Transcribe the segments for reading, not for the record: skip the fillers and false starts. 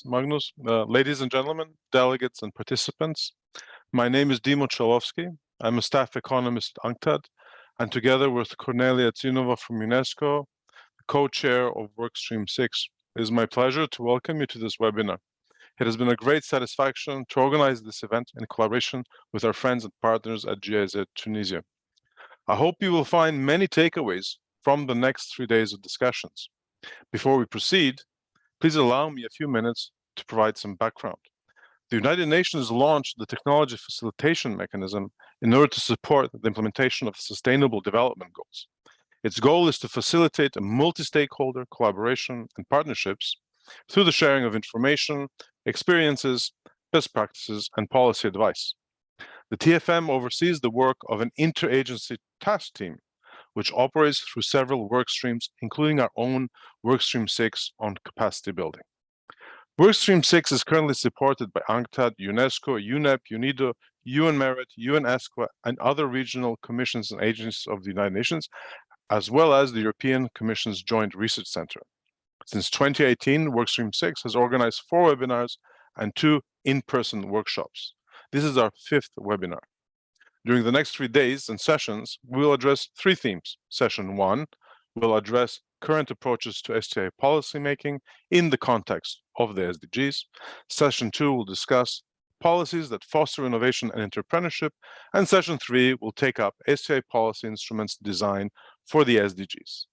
Magnus. Ladies and gentlemen, delegates and participants, my name is Dimo Chalowski. I'm a staff economist at UNCTAD, and together with Cornelia Tsinova from UNESCO, co-chair of Workstream 6, it is my pleasure to welcome you to this webinar. It has been a great satisfaction to organize this event in collaboration with our friends and partners at GIZ Tunisia. I hope you will find many takeaways from the next 3 days of discussions. Before we proceed, please allow me a few minutes to provide some background. The United Nations launched the Technology Facilitation Mechanism in order to support the implementation of Sustainable Development Goals. Its goal is to facilitate a multi-stakeholder collaboration and partnerships through the sharing of information, experiences, best practices, and policy advice. The TFM oversees the work of an interagency task team, which operates through several work streams, including our own Workstream 6 on capacity building. Workstream 6 is currently supported by UNCTAD, UNESCO, UNEP, UNIDO, UN Merit, UN ESCWA, and other regional commissions and agencies of the United Nations, as well as the European Commission's Joint Research Center. Since 2018, Workstream 6 has organized 4 webinars and 2 in-person workshops. This is our 5th webinar. During the next 3 days and sessions, we will address 3 themes. Session 1 will address current approaches to STI policymaking in the context of the SDGs. Session 2 will discuss policies that foster innovation and entrepreneurship. And Session 3 will take up STI policy instruments designed for the SDGs.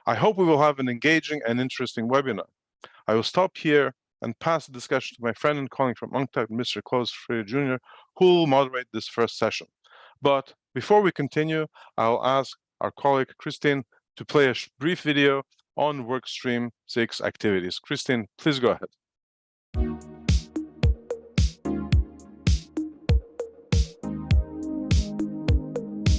I hope we will have an engaging and interesting webinar. I will stop here and pass the discussion to my friend and colleague from UNCTAD, Mr. Klaus Freire Jr., who will moderate this first session. But before we continue, I'll ask our colleague Christine to play a brief video on Workstream 6 activities. Christine, please go ahead.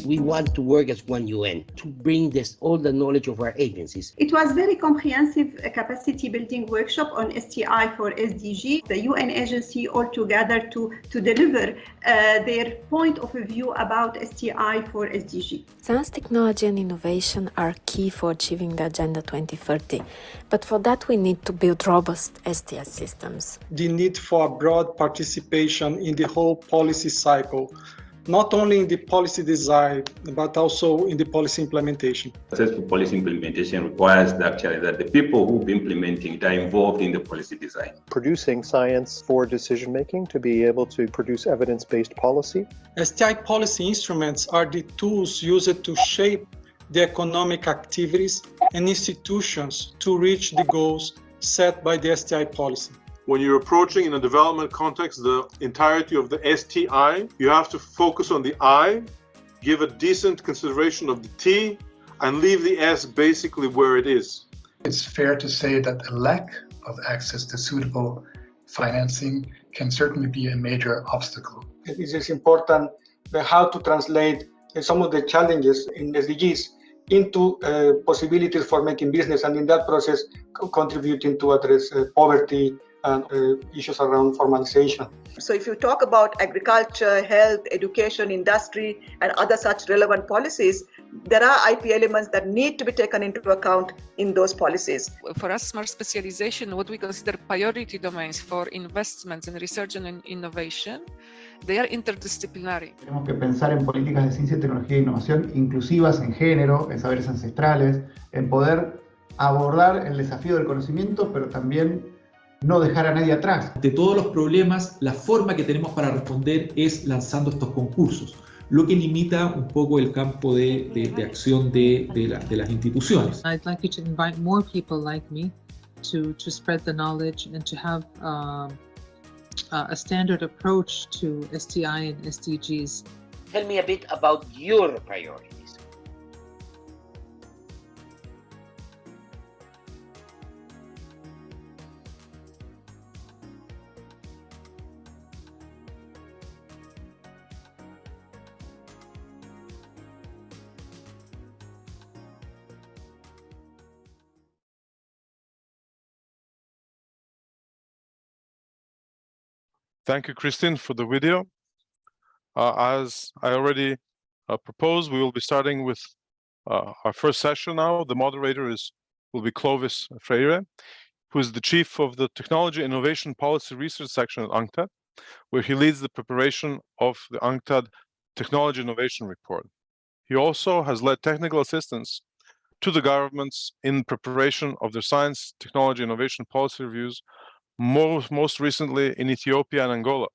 We want to work as one UN to bring all the knowledge of our agencies. It was very comprehensive capacity building workshop on STI for SDG. The UN agency all together to deliver their point of view about STI for SDG. Science, technology and innovation are key for achieving the Agenda 2030. But for that we need to build robust STI systems. The need for broad participation in the whole policy cycle, not only in the policy design, but also in the policy implementation. Successful policy implementation requires that the people who be implementing it are involved in the policy design. Producing science for decision-making to be able to produce evidence-based policy. STI policy instruments are the tools used to shape the economic activities and institutions to reach the goals set by the STI policy. When you're approaching in a development context the entirety of the STI, you have to focus on the I, give a decent consideration of the T, and leave the S basically where it is. It's fair to say that the lack of access to suitable financing can certainly be a major obstacle. It is important how to translate some of the challenges in SDGs into possibilities for making business, and in that process contributing to address poverty and issues around formalization. So if you talk about agriculture, health, education, industry, and other such relevant policies, there are IP elements that need to be taken into account in those policies. For us, smart specialization, what we consider priority domains for investments in research and innovation, they are interdisciplinary. Tenemos que pensar en políticas de ciencia, tecnología e innovación inclusivas en género, en saberes ancestrales, en poder abordar el desafío del conocimiento, pero también no dejar a nadie atrás. De todos los problemas, la forma que tenemos para responder es lanzando estos concursos, lo que limita un poco el campo de acción de las instituciones. I'd like you to invite more people like me to spread the knowledge and to have a standard approach to STI and SDGs. Tell me a bit about your priorities. Thank you, Christine, for the video. As I already proposed, we will be starting with our first session now. The moderator will be Clovis Freire. who is the chief of the Technology Innovation Policy Research section at UNCTAD, where he leads the preparation of the UNCTAD Technology Innovation Report. He also has led technical assistance to the governments in preparation of their science, technology, innovation policy reviews, most recently in Ethiopia and Angola.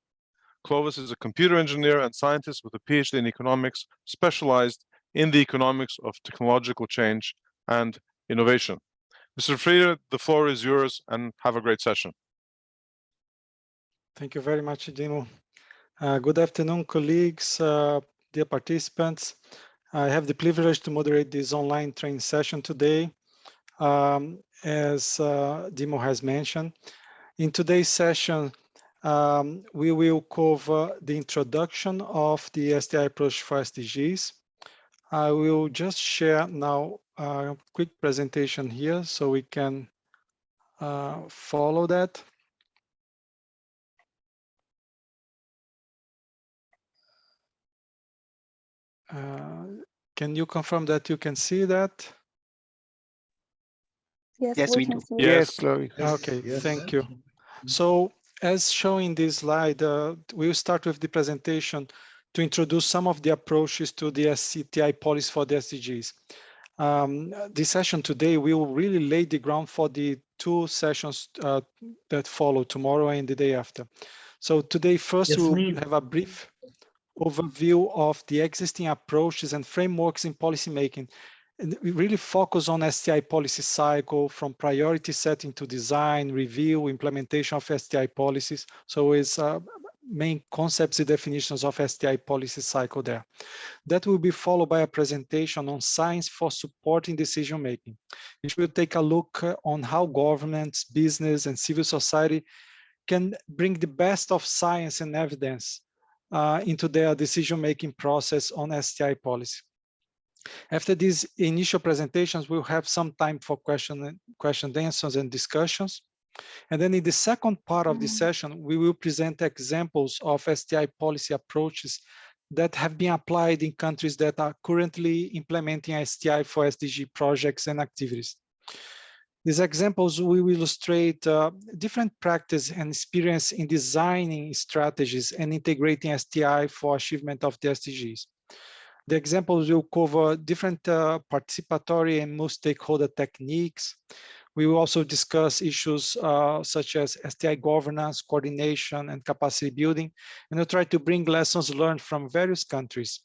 Clovis is a computer engineer and scientist with a PhD in economics, specialized in the economics of technological change and innovation. Mr. Frieder, the floor is yours, and have a great session. Thank you very much, Dimo. Good afternoon, colleagues, dear participants. I have the privilege to moderate this online training session today. As Dimo has mentioned, in today's session, we will cover the introduction of the STI approach for SDGs. I will just share now a quick presentation here so we can follow that. Can you confirm that you can see that? Yes, we do. Yes, Chloe. Okay, thank you. So as shown in this slide, we will start with the presentation to introduce some of the approaches to the STI policy for the SDGs. This session today will really lay the ground for the two sessions that follow tomorrow and the day after. So today, first, we'll have a brief overview of the existing approaches and frameworks in policymaking. And we really focus on STI policy cycle from priority setting to design, review, implementation of STI policies. So it's main concepts and definitions of STI policy cycle there. That will be followed by a presentation on science for supporting decision making, which will take a look on how governments, business, and civil society can bring the best of science and evidence into their decision-making process on STI policy. After these initial presentations, we'll have some time for question answers and discussions. And then in the second part of the session, we will present examples of STI policy approaches that have been applied in countries that are currently implementing STI for SDG projects and activities. These examples will illustrate different practice and experience in designing strategies and integrating STI for achievement of the SDGs. The examples will cover different participatory and multi-stakeholder techniques. We will also discuss issues such as STI governance, coordination, and capacity building, and we'll try to bring lessons learned from various countries.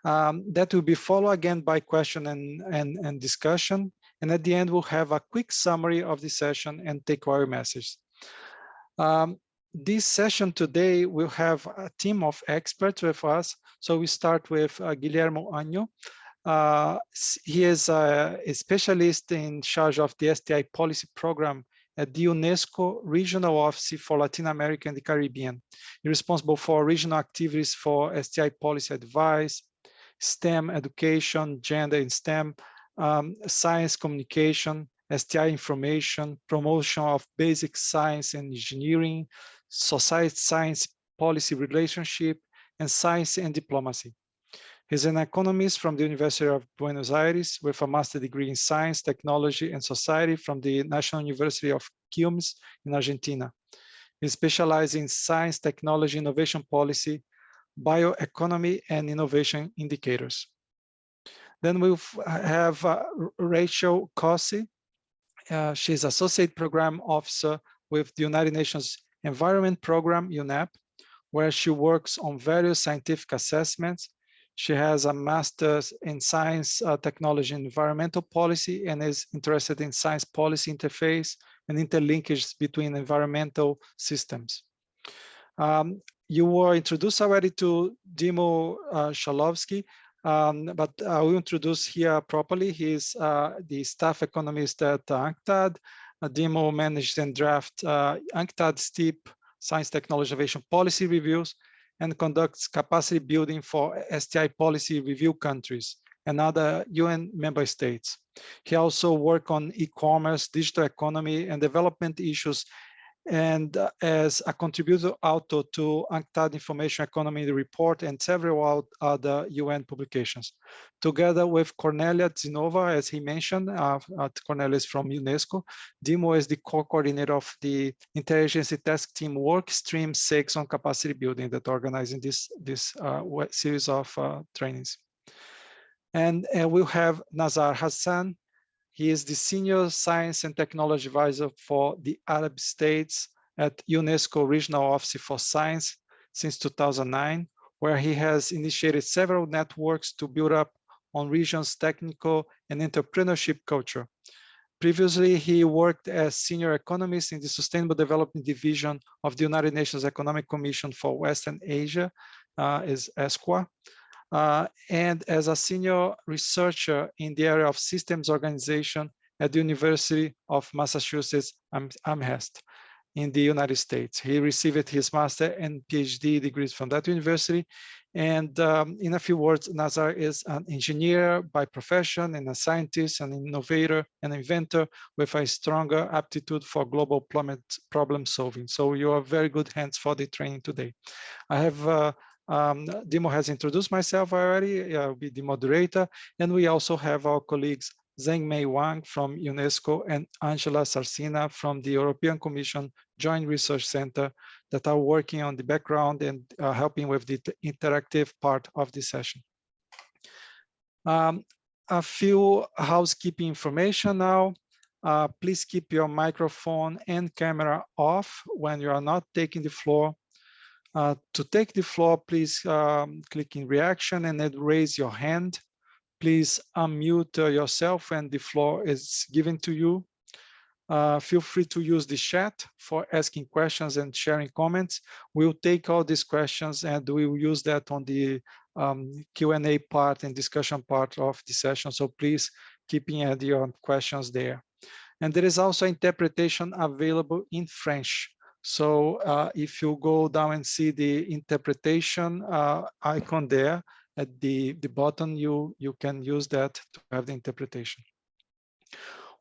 That will be followed again by question and discussion. And at the end, we'll have a quick summary of the session and take-away message. This session today will have a team of experts with us. So we start with Guillermo Año. He is a specialist in charge of the STI policy program at the UNESCO Regional Office for Latin America and the Caribbean. He's responsible for regional activities for STI policy advice, STEM education, gender in STEM, science communication, STI information, promotion of basic science and engineering, society science policy relationship, and science and diplomacy. He's an economist from the University of Buenos Aires with a master's degree in science, technology, and society from the National University of Quilmes in Argentina. He specializes in science, technology, innovation policy, bioeconomy, and innovation indicators. Then we'll have Rachel Cossey. She's Associate Program Officer with the United Nations Environment Program, UNEP, where she works on various scientific assessments. She has a master's in science, technology, and environmental policy, and is interested in science policy interface and interlinkages between environmental systems. You were introduced already to Dimo Shalovsky, but I will introduce here properly. He's the staff economist at UNCTAD. Dimo manages and drafts UNCTAD STEEP Science Technology Innovation Policy Reviews and conducts capacity building for STI policy review countries and other UN member states. He also works on e-commerce, digital economy, and development issues and as a contributor author to UNCTAD Information Economy Report and several other UN publications. Together with Cornelia Zinova, as he mentioned, Cornelia is from UNESCO. Dimo is the co-coordinator of the Interagency Task Team Work Stream 6 on Capacity Building that organizing this series of trainings. And we'll have Nazar Hassan. He is the Senior Science and Technology Advisor for the Arab States at UNESCO Regional Office for Science since 2009, where he has initiated several networks to build up on region's technical and entrepreneurship culture. Previously, he worked as senior economist in the Sustainable Development Division of the United Nations Economic Commission for Western Asia, is ESCWA. And as a senior researcher in the area of systems organization at the University of Massachusetts Amherst in the United States. He received his master and PhD degrees from that university. And in a few words, Nazar is an engineer by profession and a scientist, an innovator, an inventor with a stronger aptitude for global problem solving. So you are very good hands for the training today. I have Dimo has introduced myself already. I'll be the moderator. And we also have our colleagues Zhengmei Wang from UNESCO and Angela Sarcina from the European Commission Joint Research Center that are working on the background and helping with the interactive part of the session. A few housekeeping information now. Please keep your microphone and camera off when you are not taking the floor. To take the floor, please click in reaction and then raise your hand. Please unmute yourself when the floor is given to you. Feel free to use the chat for asking questions and sharing comments. We'll take all these questions and we will use that on the Q&A part and discussion part of the session. So please keep in your questions there. And there is also interpretation available in French. So if you go down and see the interpretation icon there at the bottom, you can use that to have the interpretation.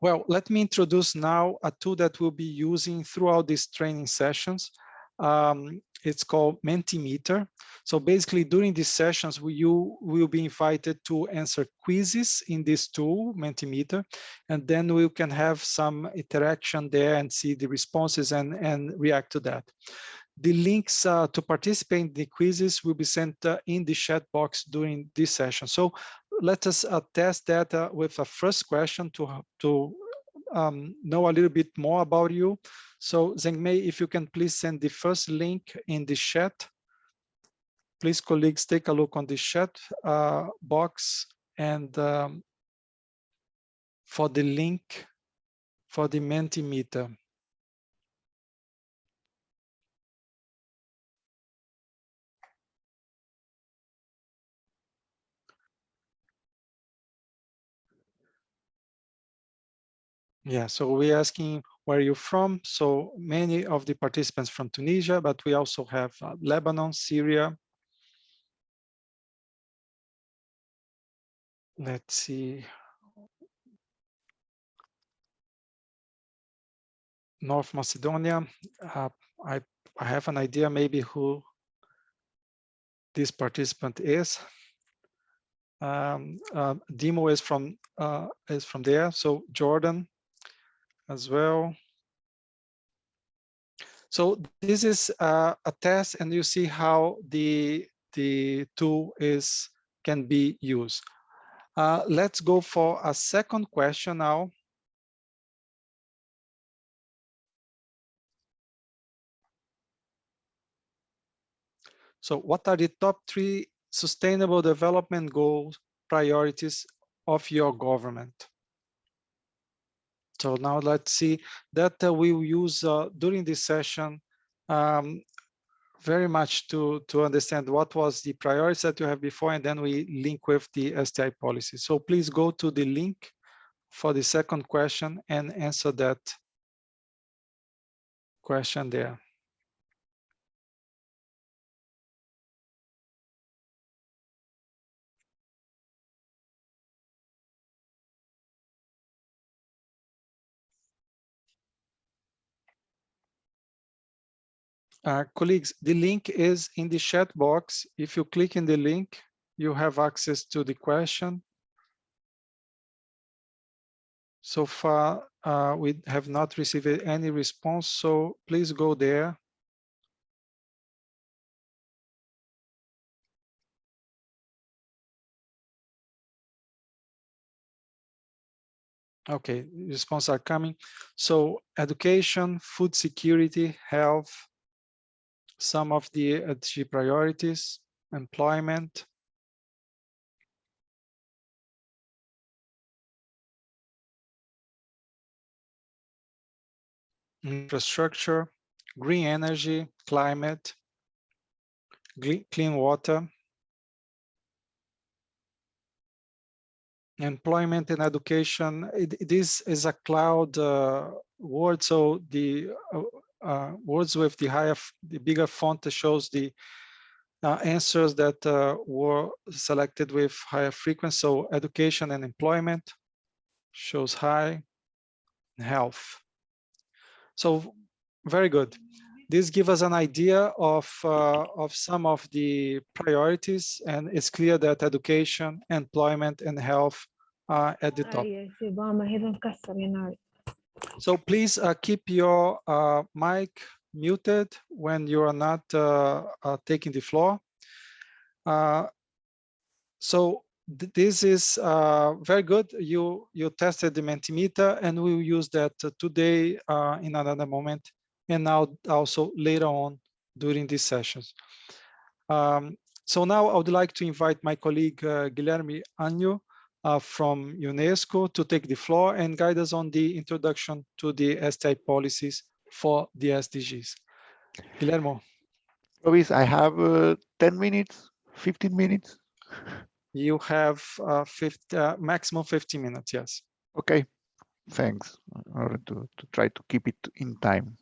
Well, let me introduce now a tool that we'll be using throughout these training sessions. It's called Mentimeter. So basically during these sessions, you will be invited to answer quizzes in this tool, Mentimeter, and then we can have some interaction there and see the responses and react to that. The links to participate in the quizzes will be sent in the chat box during this session. So let us test that with a first question to know a little bit more about you. So Zhengmei, if you can please send the first link in the chat. Please, colleagues, take a look on the chat box and for the link for the Mentimeter. Yeah, so we're asking where you're from. So many of the participants from Tunisia, but we also have Lebanon, Syria. Let's see. North Macedonia. I have an idea maybe who this participant is. Dimo is from there. So Jordan as well. So this is a test, and you see how the tool can be used. Let's go for a second question now. So what are the top 3 sustainable development goals priorities of your government? So now let's see that we will use during this session very much to understand what was the priorities that you have before, and then we link with the STI policy. So please go to the link for the second question and answer that question there. Colleagues, the link is in the chat box. If you click in the link, you have access to the question. So far, we have not received any response, so please go there. Okay, responses are coming. So education, food security, health, some of the SDG priorities, employment, infrastructure, green energy, climate, clean water, employment and education. This is a cloud word, so the words with the bigger font shows the answers that were selected with higher frequency. So education and employment shows high, health. So very good. This gives us an idea of some of the priorities, and it's clear that education, employment, and health are at the top. So please keep your mic muted when you are not taking the floor. So this is very good. You tested the Mentimeter, and we will use that today in another moment, and now also later on during these sessions. So now I would like to invite my colleague Guilherme Agno from UNESCO to take the floor and guide us on the introduction to the STI policies for the SDGs. Guillermo. Luis, I have 10 minutes, 15 minutes. You have maximum 15 minutes, yes. Okay, thanks. In order to try to keep it in time.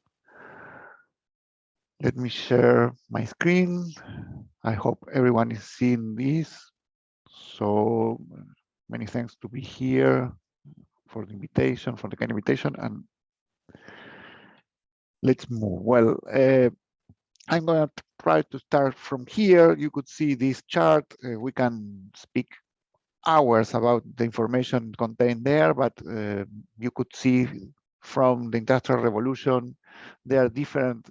Let me share my screen. I hope everyone is seeing this. So many thanks to be here for the invitation, for the kind invitation, and let's move. Well, I'm going to try to start from here. You could see this chart. We can speak hours about the information contained there, but you could see from the Industrial Revolution, there are different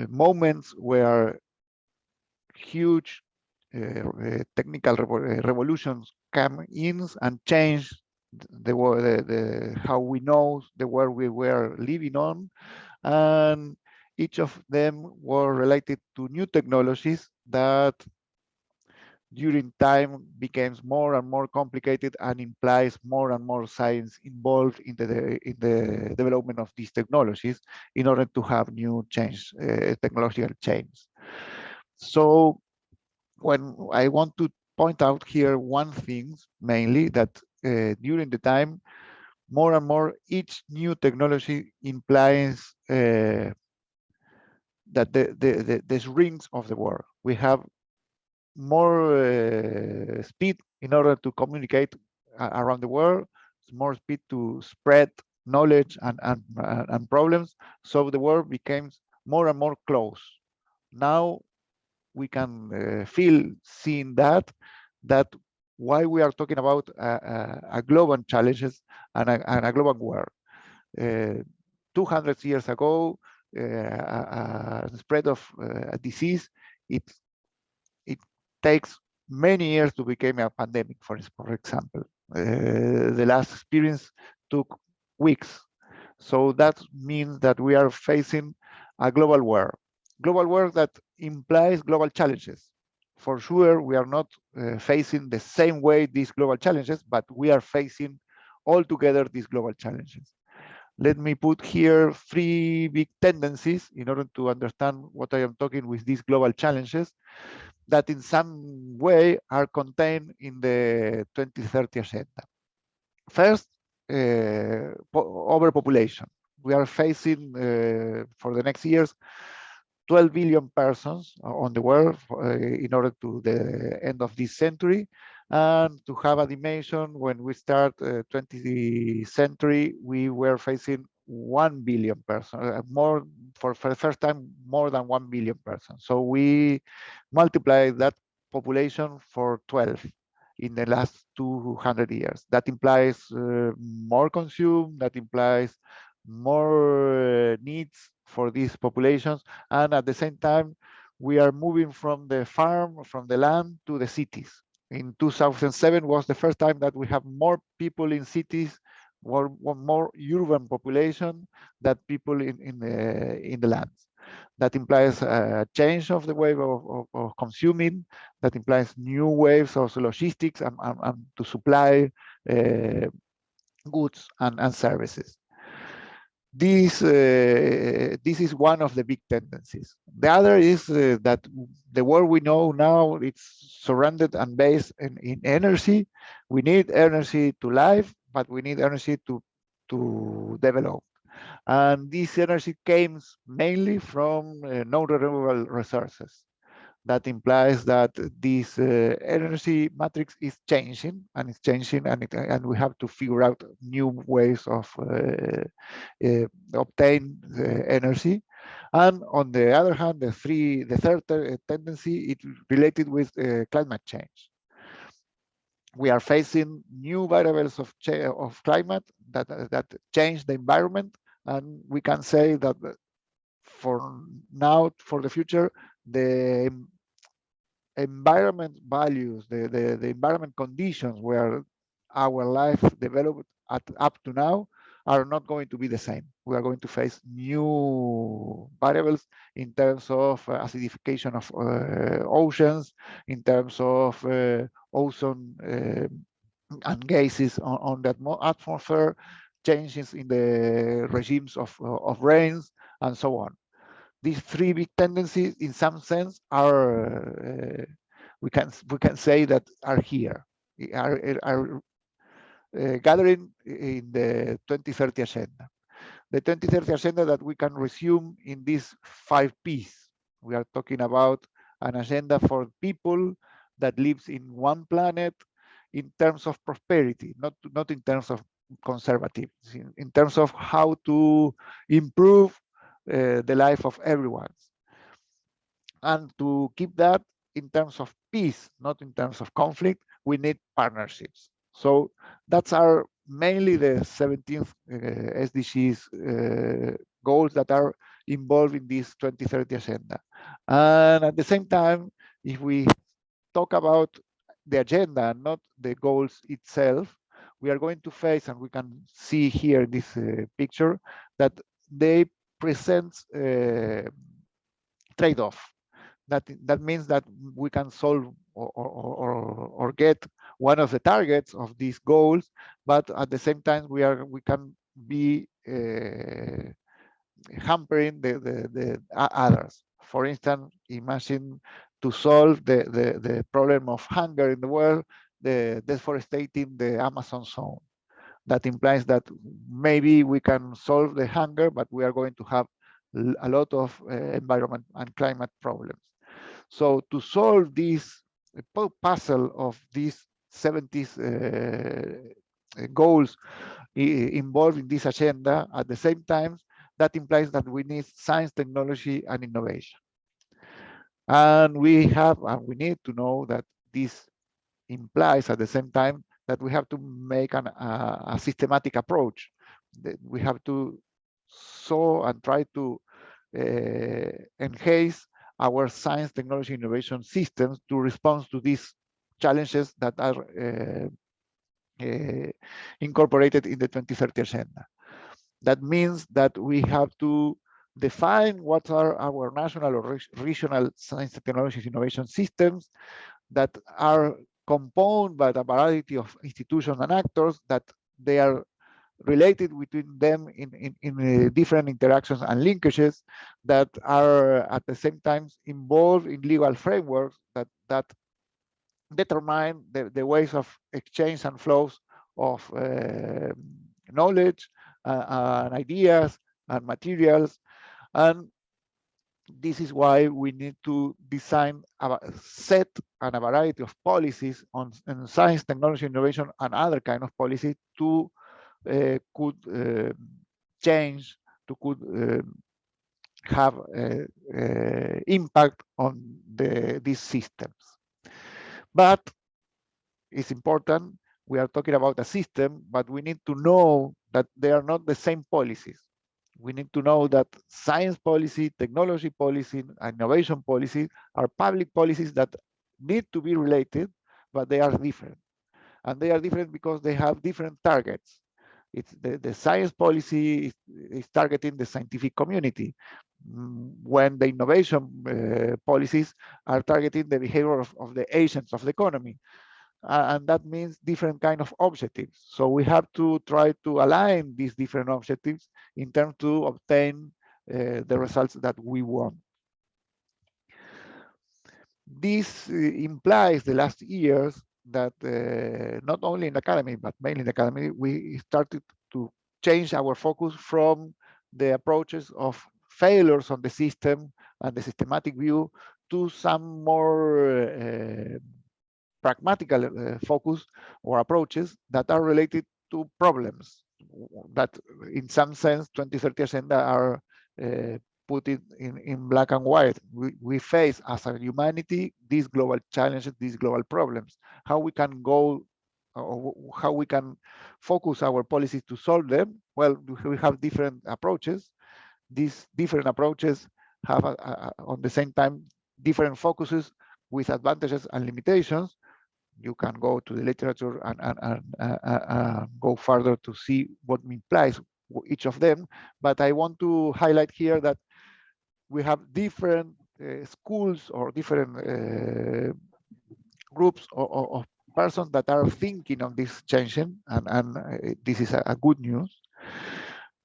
moments where huge technical revolutions come in and change how we know the world we were living on, and each of them were related to new technologies that during time becomes more and more complicated and implies more and more science involved in the development of these technologies in order to have new change, technological change. So when I want to point out here one thing mainly, that during the time, more and more each new technology implies that the rings of the world. We have more speed in order to communicate around the world, more speed to spread knowledge and problems. So the world becomes more and more close. Now we can seeing that why we are talking about a global challenges and a global world. 200 years ago, the spread of a disease, it takes many years to become a pandemic, for example. The last experience took weeks. So that means that we are facing a global war that implies global challenges. For sure, we are not facing the same way these global challenges, but we are facing all together these global challenges. Let me put here 3 big tendencies in order to understand what I am talking with these global challenges that in some way are contained in the 2030 agenda. First, overpopulation. We are facing for the next years 12 billion persons on the world in order to the end of this century, and to have a dimension when we start 20th century, we were facing 1 billion persons, more for the first time, more than 1 billion persons. So we multiply that population for 12 in the last 200 years. That implies more consume, that implies more needs for these populations. And at the same time, we are moving from the farm, from the land to the cities. In 2007 was the first time that we have more people in cities, more urban population than people in the lands. That implies a change of the way of consuming. That implies new waves of logistics and to supply goods and services. This is one of the big tendencies. The other is that the world we know now, it's surrounded and based in energy. We need energy to live, but we need energy to develop. And this energy comes mainly from non-renewable resources. That implies that this energy matrix is changing, and it's changing, and we have to figure out new ways of obtain energy. And on the other hand, the third tendency is related with climate change. We are facing new variables of climate that change the environment, and we can say that for now, for the future, the environment values, the environment conditions where our life developed up to now are not going to be the same. We are going to face new variables in terms of acidification of oceans, in terms of ozone and gases on that atmosphere, changes in the regimes of rains, and so on. These three big tendencies, in some sense, are we can say that are here, are gathering in the 2030 agenda. The 2030 agenda that we can resume in these 5 Ps. We are talking about an agenda for people that lives in one planet in terms of prosperity, not in terms of conservative, in terms of how to improve the life of everyone. And to keep that in terms of peace, not in terms of conflict, we need partnerships. So that's our mainly the 17th SDGs goals that are involved in this 2030 agenda. And at the same time, if we talk about the agenda and not the goals itself, we are going to face, and we can see here in this picture, that they present trade-off. That means that we can solve or get one of the targets of these goals, but at the same time we can be hampering the others. For instance, imagine to solve the problem of hunger in the world, the deforesting the Amazon zone. That implies that maybe we can solve the hunger, but we are going to have a lot of environment and climate problems. So to solve this puzzle of these 70s goals involved in this agenda, at the same time, that implies that we need science, technology, and innovation. And we need to know that this implies at the same time that we have to make a systematic approach. That we have to sow and try to enhance our science, technology, innovation systems to respond to these challenges that are incorporated in the 2030 agenda. That means that we have to define what are our national or regional science, technology, innovation systems that are composed by a variety of institutions and actors, that they are related between them in different interactions and linkages, that are at the same time involved in legal frameworks that determine the ways of exchange and flows of knowledge and ideas and materials. And this is why we need to design a set and a variety of policies on science, technology, innovation, and other kind of policies to could change could have impact on these systems. But it's important, we are talking about a system, but we need to know that they are not the same policies. We need to know that science policy, technology policy, innovation policy are public policies that need to be related, but they are different. And they are different because they have different targets. It's the science policy is targeting the scientific community, when the innovation policies are targeting the behavior of the agents of the economy. And that means different kind of objectives. So we have to try to align these different objectives in terms to obtain the results that we want. This implies the last years that not only in academy, but mainly in academy, we started to change our focus from the approaches of failures on the system and the systematic view to some more pragmatical focus or approaches that are related to problems that in some sense 2030 agenda are put it in black and white. We face as a humanity these global challenges, these global problems. How we can go, how we can focus our policies to solve them? Well, we have different approaches. These different approaches have on the same time different focuses with advantages and limitations. You can go to the literature and go further to see what implies each of them. But I want to highlight here that we have different schools or different groups of persons that are thinking of this changing, and this is a good news.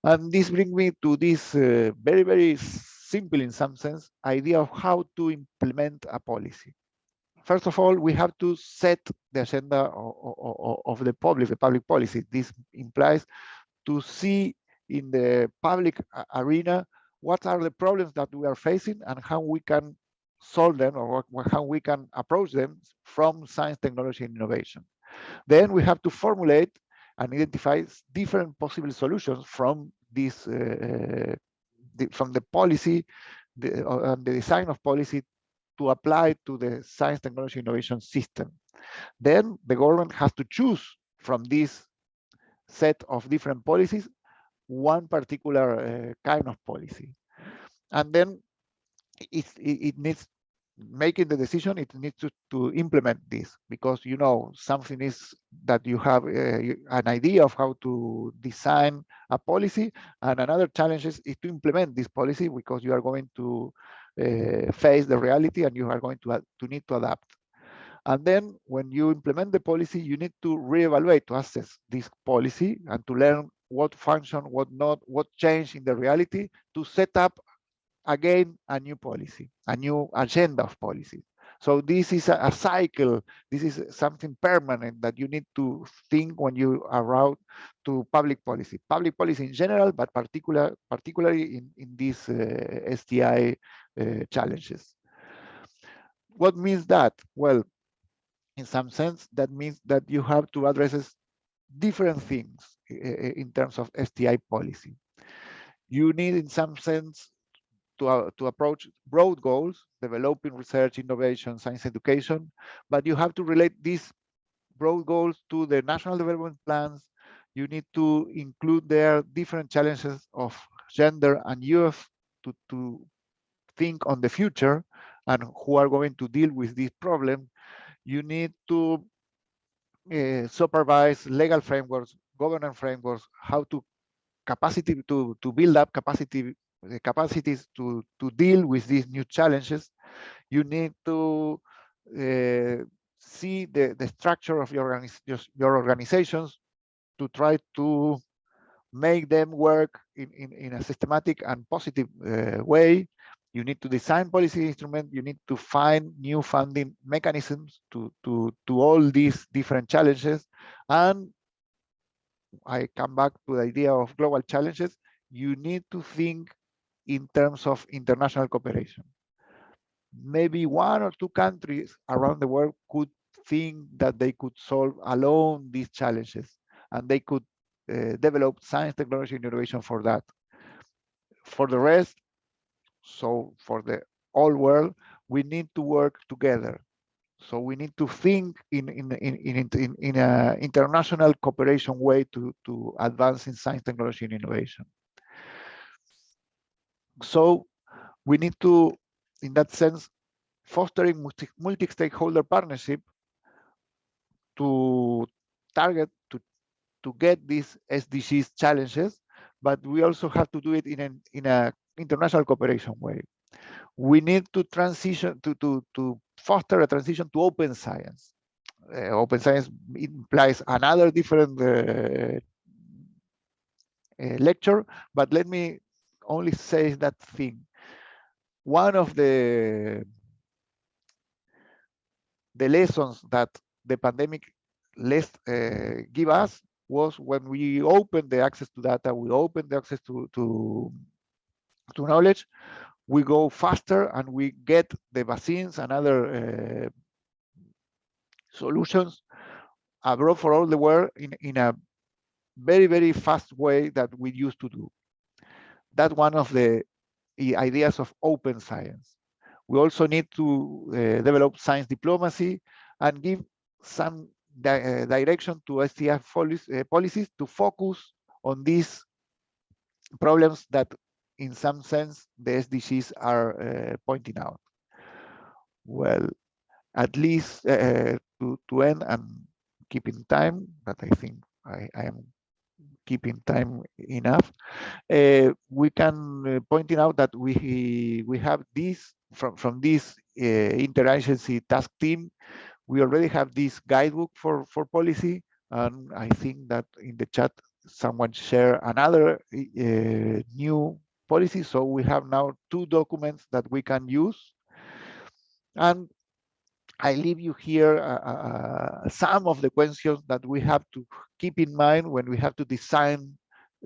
And this brings me to this very, very simple, in some sense, idea of how to implement a policy. First of all, we have to set the agenda of the public policy. This implies to see in the public arena what are the problems that we are facing and how we can solve them, or how we can approach them from science, technology, and innovation. Then we have to formulate and identify different possible solutions from this, from the policy, the design of policy to apply to the science, technology, innovation system. Then the government has to choose from this set of different policies one particular kind of policy. And then it needs, making the decision, it needs to implement this, because you know something is that you have an idea of how to design a policy, and another challenge is to implement this policy, because you are going to face the reality and you are going to need to adapt. And then when you implement the policy, you need to reevaluate, to assess this policy and to learn what function, what not, what changed in the reality, to set up again a new policy, a new agenda of policy. So this is a cycle. This is something permanent that you need to think when you are out to public policy in general, but particularly in these STI challenges. What means that? Well, in some sense, that means that you have to address different things in terms of STI policy. You need, in some sense, to approach broad goals, developing research, innovation, science education, but you have to relate these broad goals to the national development plans. You need to include their different challenges of gender and youth to think on the future and who are going to deal with this problem. You need to supervise legal frameworks, governance frameworks, how to capacity to build up capacities to deal with these new challenges. You need to see the structure of your organizations to try to make them work in a systematic and positive way. You need to design policy instruments. You need to find new funding mechanisms to all these different challenges. And I come back to the idea of global challenges. You need to think in terms of international cooperation. Maybe one or two countries around the world could think that they could solve alone these challenges, and they could develop science, technology, and innovation for that. For the rest, so for the whole world, we need to work together. So we need to think in an international cooperation way to advance in science, technology, and innovation. So we need to, in that sense, fostering multi-stakeholder partnership to target to get these SDGs challenges, but we also have to do it in a international cooperation way. We need to transition to foster a transition to open science. Open science implies another different lecture, but let me only say that thing. One of the lessons that the pandemic give us was when we opened the access to data, we opened the access to knowledge, we go faster and we get the vaccines and other solutions abroad for all the world in a very, very fast way that we used to do. That's one of the ideas of open science. We also need to develop science diplomacy and give some direction to STI policies to focus on these problems that in some sense the SDGs are pointing out. Well, at least to end and keeping time, but I think I am keeping time enough. We can pointing out that we have this from this interagency task team. We already have this guidebook for policy, and I think that in the chat someone shared another new policy. So we have now 2 documents that we can use, and I leave you here some of the questions that we have to keep in mind when we have to design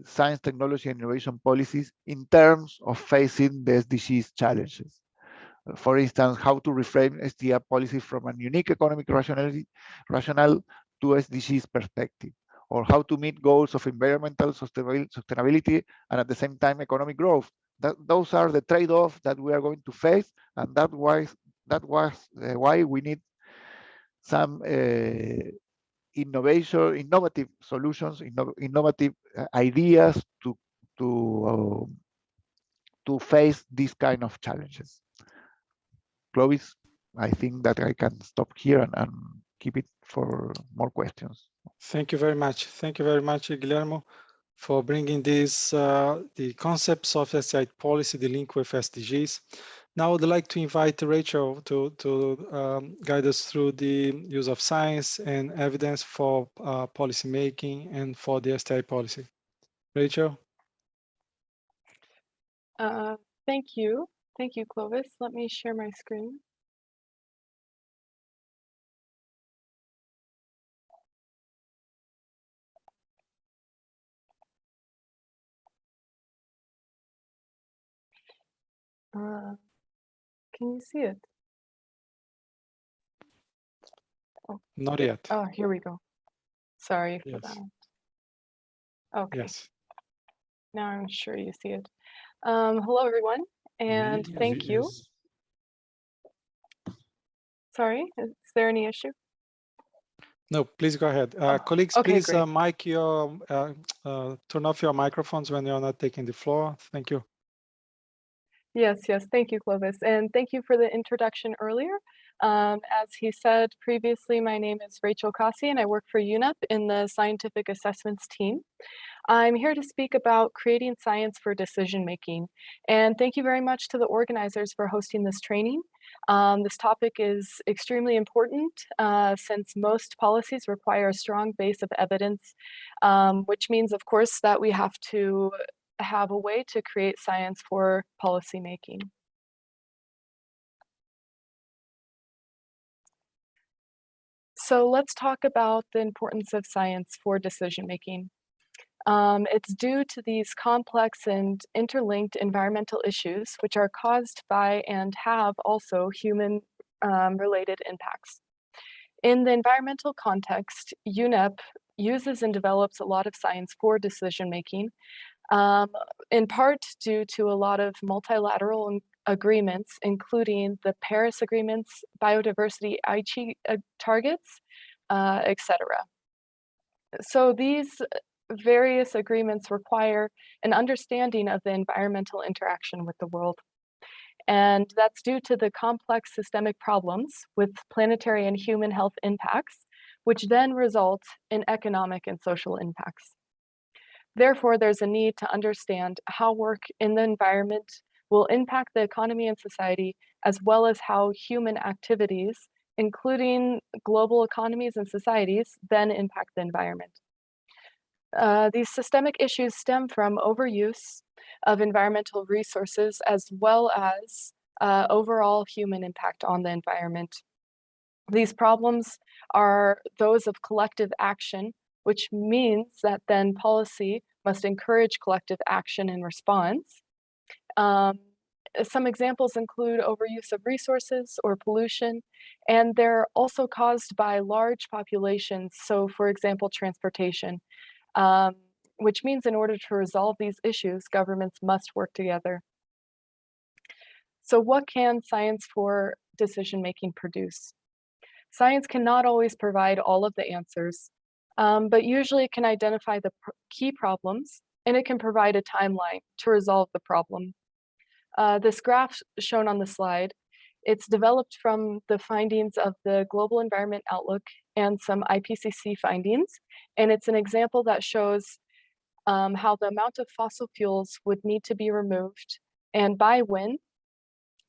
science, technology, and innovation policies in terms of facing the SDGs challenges. For instance, how to reframe STI policy from a unique economic rationale to SDGs perspective, or how to meet goals of environmental sustainability and at the same time economic growth. Those are the trade-offs that we are going to face, and that was why we need some innovative solutions, innovative ideas to face these kind of challenges. Clovis, I think that I can stop here and keep it for more questions. Thank you very much. Thank you very much, Guillermo, for bringing this, the concepts of STI policy, the link with SDGs. Now I would like to invite Rachel to guide us through the use of science and evidence for policy making and for the STI policy. Rachel? Thank you. Thank you, Clovis. Let me share my screen. Can you see it? Oh, not yet. Oh, here we go. Sorry for that. Okay. Yes. Now I'm sure you see it. Hello, everyone, and thank you. Sorry, is there any issue? No, please go ahead. Colleagues, okay, please great. mic your, turn off your microphones when you're not taking the floor. Thank you. Yes, thank you, Clovis, and thank you for the introduction earlier. As he said previously, my name is Rachel Kasi, and I work for UNEP in the Scientific Assessments team. I'm here to speak about creating science for decision making, and thank you very much to the organizers for hosting this training. This topic is extremely important since most policies require a strong base of evidence, which means, of course, that we have to have a way to create science for policy making. So let's talk about the importance of science for decision making. It's due to these complex and interlinked environmental issues, which are caused by and have also human related impacts. In the environmental context, UNEP uses and develops a lot of science for decision making, in part due to a lot of multilateral agreements, including the Paris agreements, biodiversity Aichi targets, etc. So these various agreements require an understanding of the environmental interaction with the world. And that's due to the complex systemic problems with planetary and human health impacts, which then result in economic and social impacts. Therefore, there's a need to understand how work in the environment will impact the economy and society, as well as how human activities, including global economies and societies, then impact the environment. These systemic issues stem from overuse of environmental resources, as well as overall human impact on the environment. These problems are those of collective action, which means that then policy must encourage collective action and response. Some examples include overuse of resources or pollution, and they're also caused by large populations. So for example, transportation, which means in order to resolve these issues, governments must work together. So what can science for decision-making produce? Science cannot always provide all of the answers, but usually it can identify the key problems, and it can provide a timeline to resolve the problem. This graph shown on the slide, it's developed from the findings of the Global Environment Outlook and some IPCC findings, and it's an example that shows how the amount of fossil fuels would need to be removed and by when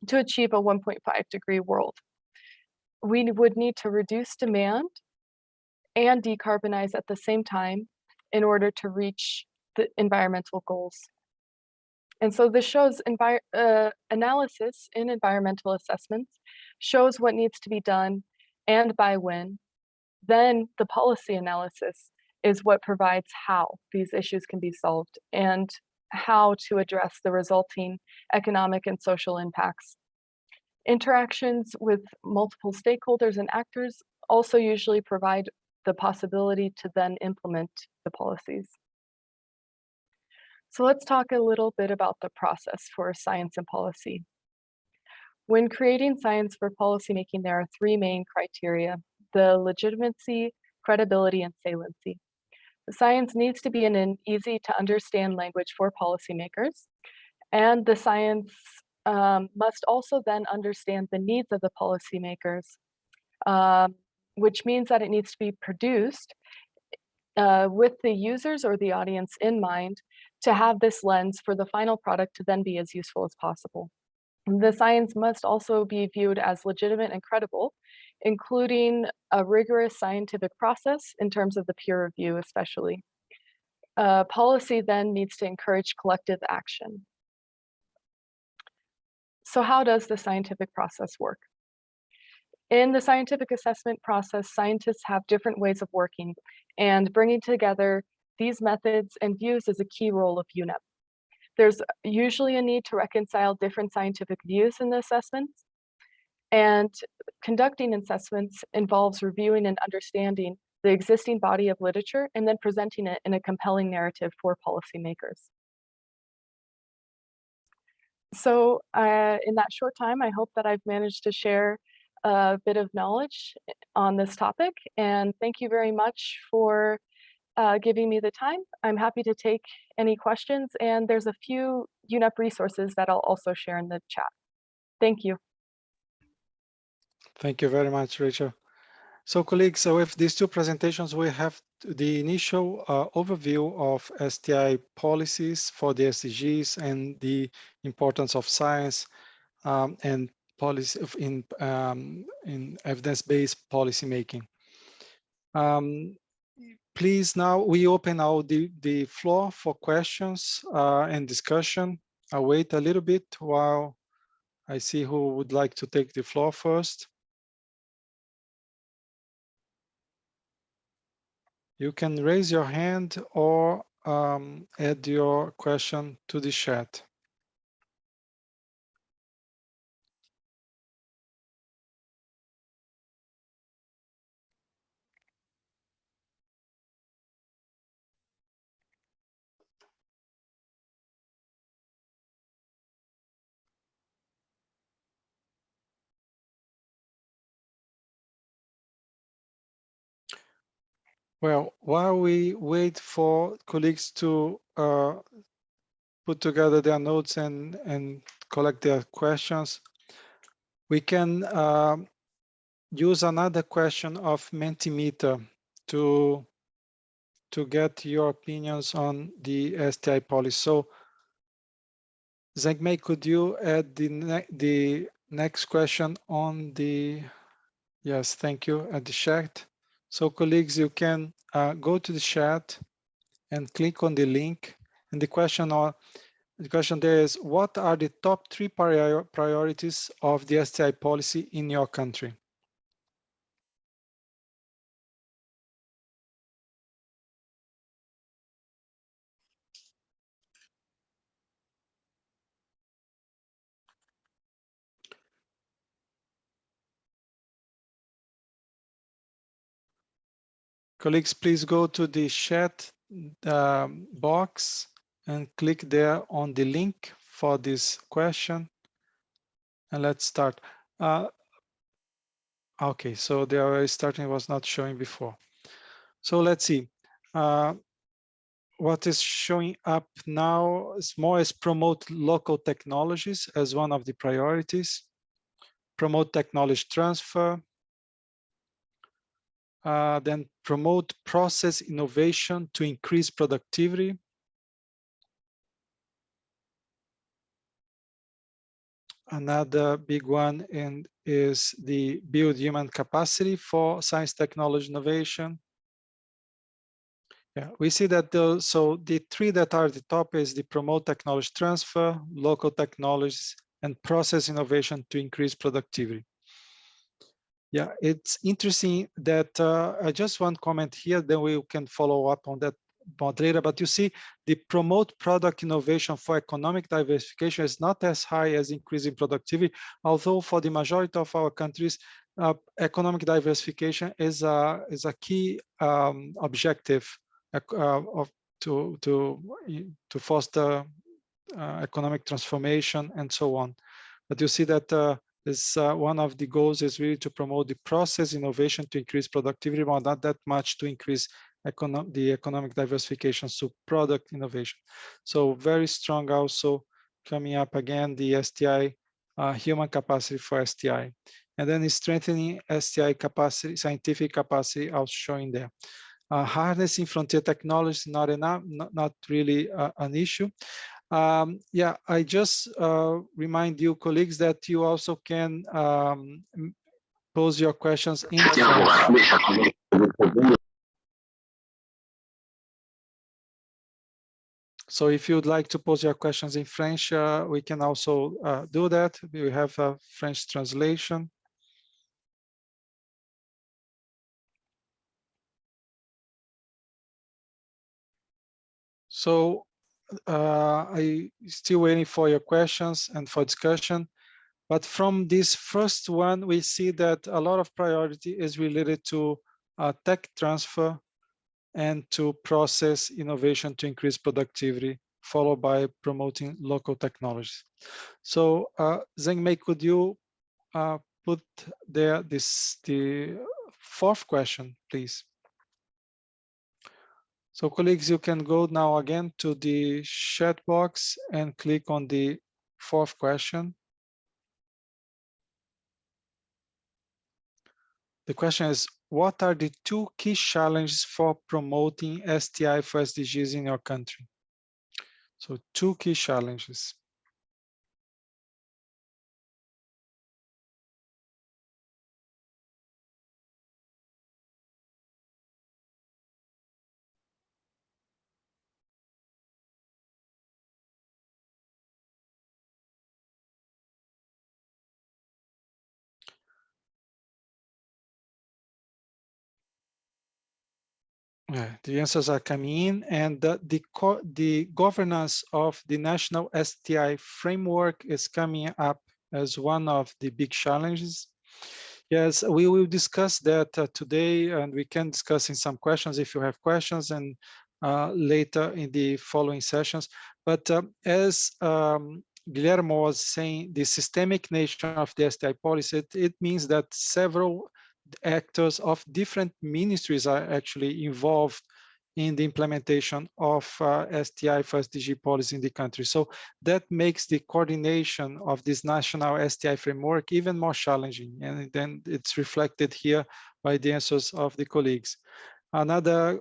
to achieve a 1.5 degree world. We would need to reduce demand and decarbonize at the same time in order to reach the environmental goals. And so this shows analysis in environmental assessments shows what needs to be done and by when. Then the policy analysis is what provides how these issues can be solved and how to address the resulting economic and social impacts. Interactions with multiple stakeholders and actors also usually provide the possibility to then implement the policies. So let's talk a little bit about the process for science and policy. When creating science for policymaking, there are three main criteria: the legitimacy, credibility, and saliency. The science needs to be in an easy to understand language for policymakers, and the science must also then understand the needs of the policymakers, which means that it needs to be produced with the users or the audience in mind to have this lens for the final product to then be as useful as possible. The science must also be viewed as legitimate and credible, including a rigorous scientific process in terms of the peer review especially. Policy then needs to encourage collective action. So how does the scientific process work? In the scientific assessment process, scientists have different ways of working, and bringing together these methods and views is a key role of UNEP. There's usually a need to reconcile different scientific views in the assessments, and conducting assessments involves reviewing and understanding the existing body of literature and then presenting it in a compelling narrative for policymakers. So in that short time, I hope that I've managed to share a bit of knowledge on this topic, and thank you very much for giving me the time. I'm happy to take any questions, and there's a few UNEP resources that I'll also share in the chat. Thank you. Thank you very much, Rachel. So colleagues, so with these two presentations, we have the initial overview of STI policies for the SDGs and the importance of science and policy in evidence-based policy making. Please, now we open now the floor for questions and discussion. I'll wait a little bit while I see who would like to take the floor first. You can raise your hand or add your question to the chat. Well, while we wait for colleagues to put together their notes and collect their questions, we can use another question of Mentimeter to get your opinions on the STI policy. So, Zhengmei, could you add the next question on the, yes, thank you, at the chat. So colleagues, you can go to the chat and click on the link. And the question there is, what are the top 3 priorities of the STI policy in your country? Colleagues, please go to the chat box and click there on the link for this question. And let's start. Okay, so the already starting was not showing before. So let's see. What is showing up now is more as promote local technologies as one of the priorities. Promote technology transfer. Then promote process innovation to increase productivity. Another big one is the build human capacity for science, technology, innovation. Yeah, we see that so the 3 that are at the top is the promote technology transfer, local technologies, and process innovation to increase productivity. Yeah, it's interesting that I just want to comment here, then we can follow up on that more later. But you see, the promote product innovation for economic diversification is not as high as increasing productivity, although for the majority of our countries, economic diversification is a key objective to foster economic transformation and so on. But you see that one of the goals is really to promote the process innovation to increase productivity, but not that much to increase the economic diversification, so product innovation. So very strong also coming up again, the STI, human capacity for STI. And then strengthening STI capacity, scientific capacity, also showing there. Harnessing frontier technology, not really an issue. Yeah, I just remind you, colleagues, that you also can pose your questions in French. So if you'd like to pose your questions in French, we can also do that. We have a French translation. So I still waiting for your questions and for discussion. But from this first one, we see that a lot of priority is related to tech transfer and to process innovation to increase productivity, followed by promoting local technologies. So Zhengmei, could you put there the 4th question, please? So colleagues, you can go now again to the chat box and click on the 4th question. The question is, what are the 2 key challenges for promoting STI for SDGs in your country? So 2 key challenges. Yeah, the answers are coming in, and the governance of the national STI framework is coming up as one of the big challenges. Yes, we will discuss that today, and we can discuss in some questions if you have questions, and later in the following sessions. But as Guillermo was saying, the systemic nature of the STI policy, it means that several actors of different ministries are actually involved in the implementation of STI for SDG policy in the country. So that makes the coordination of this national STI framework even more challenging. And then it's reflected here by the answers of the colleagues. Another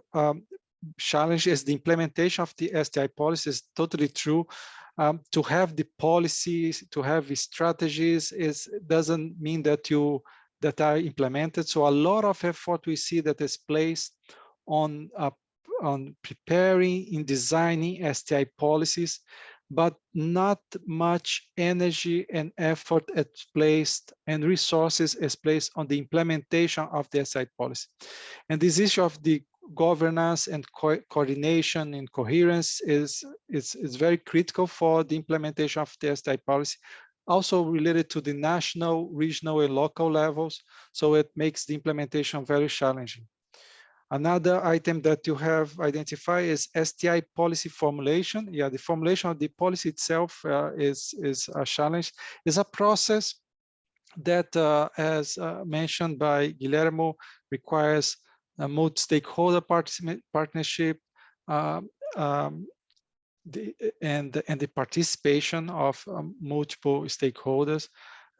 challenge is the implementation of the STI policy. Is totally true. To have the policies, to have the strategies doesn't mean that that are implemented. So a lot of effort we see that is placed on preparing and designing STI policies, but not much energy and effort is placed and resources is placed on the implementation of the STI policy. And this issue of the governance and coordination and coherence is very critical for the implementation of the STI policy, also related to the national, regional, and local levels. So it makes the implementation very challenging. Another item that you have identified is STI policy formulation. Yeah, the formulation of the policy itself is a challenge. It's a process that, as mentioned by Guillermo, requires a multi-stakeholder partnership and the participation of multiple stakeholders.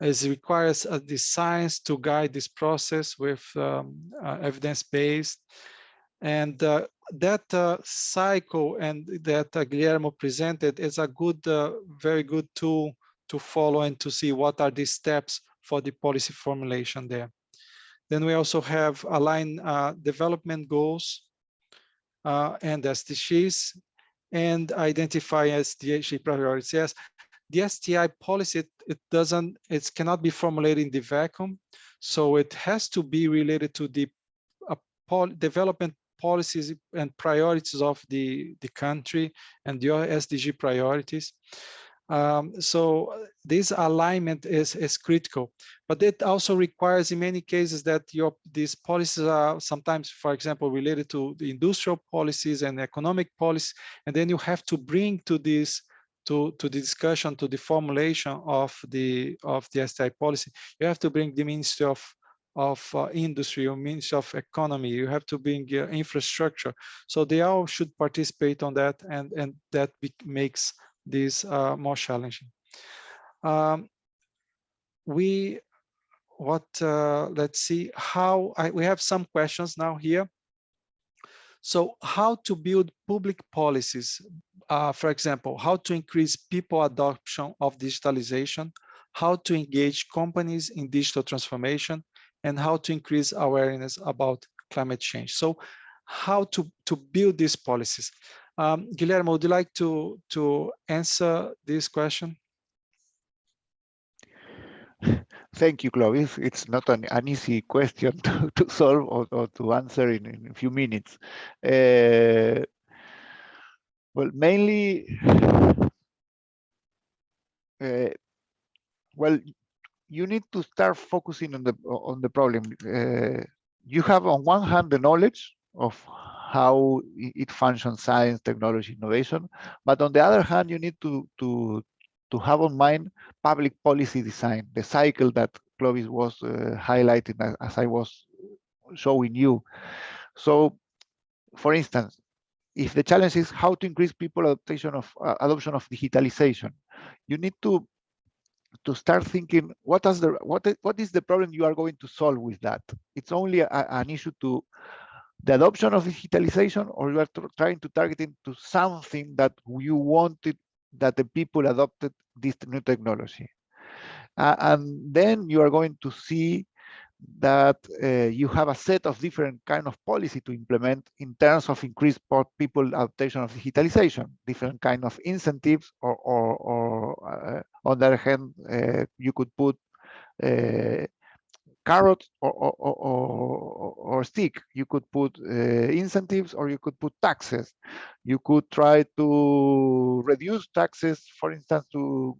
It requires the science to guide this process with evidence-based. And that cycle and that Guillermo presented is a good, very good tool to follow and to see what are the steps for the policy formulation there. Then we also have aligned development goals and SDGs and identify SDG priorities. Yes, the STI policy, it cannot be formulated in the vacuum. So it has to be related to the development policies and priorities of the country and your SDG priorities. So this alignment is critical, but it also requires in many cases that these policies are sometimes, for example, related to the industrial policies and economic policy, and then you have to bring to this to the discussion, to the formulation of the STI policy. You have to bring the Ministry of Industry or Ministry of Economy. You have to bring infrastructure. So they all should participate on that, and that makes this more challenging. Let's see how we have some questions now here. So how to build public policies, for example, how to increase people adoption of digitalization, how to engage companies in digital transformation, and how to increase awareness about climate change. So how to build these policies. Guillermo, would you like to answer this question? Thank you, Clovis. It's not an easy question to solve or to answer in a few minutes. Well, mainly, well, you need to start focusing on the problem. You have on one hand the knowledge of how it functions, science, technology, innovation, but on the other hand, you need to have on mind public policy design, the cycle that Clovis was highlighting as I was showing you. So, for instance, if the challenge is how to increase people adoption of digitalization, you need to start thinking what is the problem you are going to solve with that. It's only an issue to the adoption of digitalization, or you are trying to target into something that you wanted that the people adopted this new technology. And then you are going to see that you have a set of different kind of policy to implement in terms of increased people adaptation of digitalization, different kind of incentives, or on the other hand, you could put carrot or stick. You could put incentives, or you could put taxes. You could try to reduce taxes, for instance, to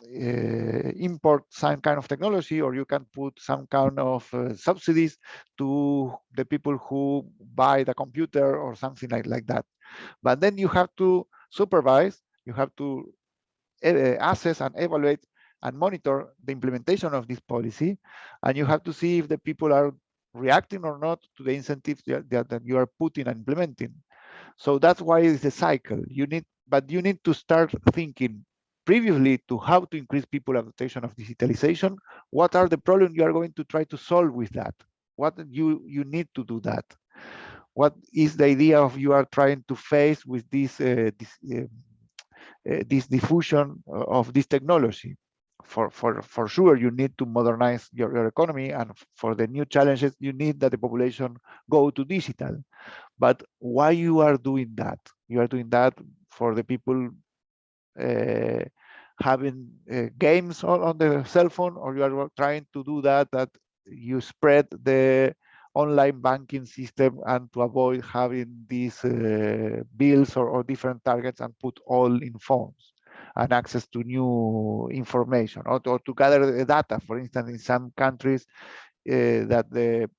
import some kind of technology, or you can put some kind of subsidies to the people who buy the computer or something like that. But then you have to supervise, you have to assess and evaluate and monitor the implementation of this policy, and you have to see if the people are reacting or not to the incentives that you are putting and implementing. So that's why it's a cycle. But you need to start thinking previously to how to increase people adaptation of digitalization. What are the problems you are going to try to solve with that? What you need to do that? What is the idea of you are trying to face with this diffusion of this technology? For sure, you need to modernize your economy, and for the new challenges, you need that the population go to digital. But why you are doing that? You are doing that for the people having games on the cell phone, or you are trying to do that you spread the online banking system and to avoid having these bills or different targets and put all in phones and access to new information, or to gather the data. For instance, in some countries that the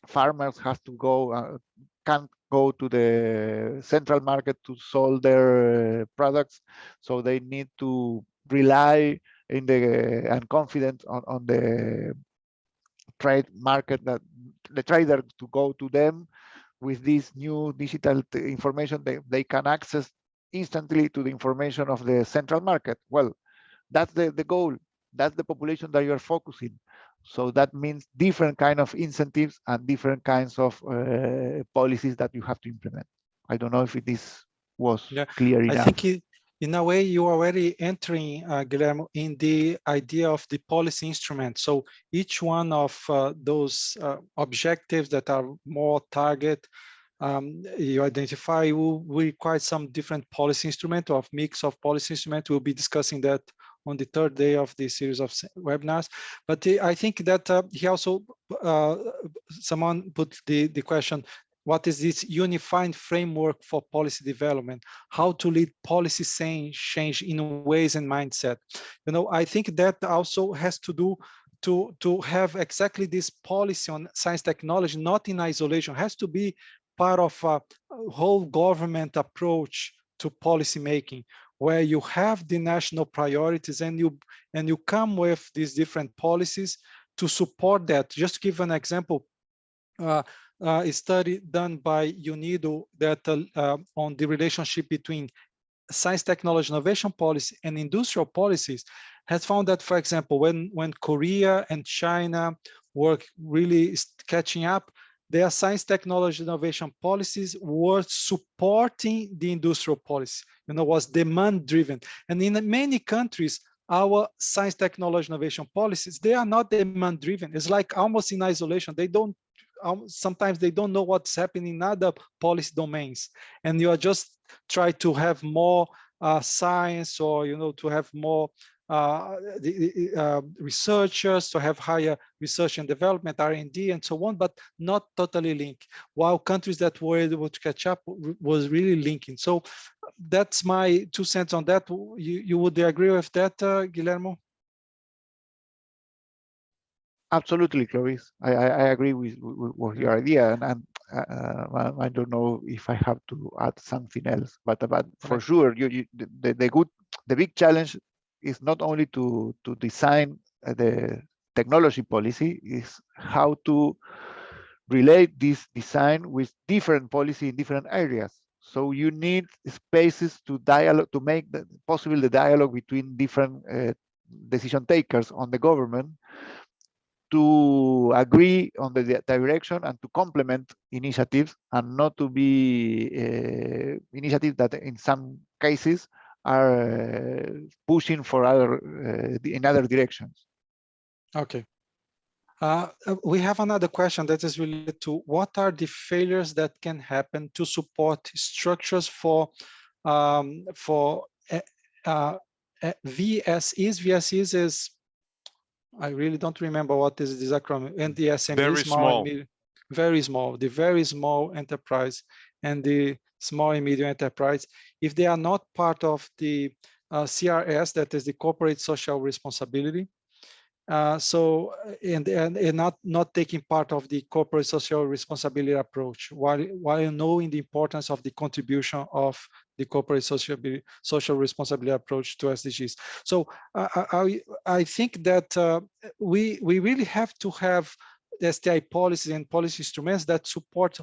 farmers have to go, can't go to the central market to sell their products, so they need to rely and confident on the trade market, that the trader to go to them with this new digital information. They can access instantly to the information of the central market. Well, that's the goal. That's the population that you're focusing. So that means different kind of incentives and different kinds of policies that you have to implement. I don't know if this was clear enough. I think in a way you are already entering, Guillermo, in the idea of the policy instrument. So each one of those objectives that are more target, you identify will require some different policy instrument or mix of policy instrument. We'll be discussing that on the third day of the series of webinars. But I think that he also, someone put the question, what is this unified framework for policy development? How to lead policy change in ways and mindset? You know, I think that also has to do to have exactly this policy on science technology, not in isolation. It has to be part of a whole government approach to policy making, where you have the national priorities and you come with these different policies to support that. Just to give an example, a study done by UNIDO that on the relationship between science, technology, innovation policy and industrial policies has found that, for example, when Korea and China were really catching up, their science, technology, innovation policies were supporting the industrial policy. You know, was demand driven. And in many countries, our science, technology, innovation policies, they are not demand driven. It's like almost in isolation. They don't, sometimes they don't know what's happening in other policy domains. And you are just try to have more science, or, you know, to have more researchers, to have higher research and development, R&D, and so on, but not totally linked. While countries that were able to catch up was really linking. So that's my 2 cents on that. You would agree with that, Guillermo? Absolutely, Clovis. I agree with your idea, and I don't know if I have to add something else, but for sure, the big challenge is not only to design the technology policy, is how to relate this design with different policy in different areas. So you need spaces to dialogue, to make possible the dialogue between different decision takers on the government, to agree on the direction and to complement initiatives, and not to be initiatives that in some cases are pushing for in other directions. Okay. We have another question that is related to what are the failures that can happen to support structures for VSEs. VSEs is, I really don't remember what is this acronym. And the SME, very small, very small, the very small enterprise and the small and medium enterprise, if they are not part of the CRS, that is the corporate social responsibility. And not taking part of the corporate social responsibility approach, while knowing the importance of the contribution of the corporate social responsibility approach to SDGs. So I think that we really have to have STI policies and policy instruments that support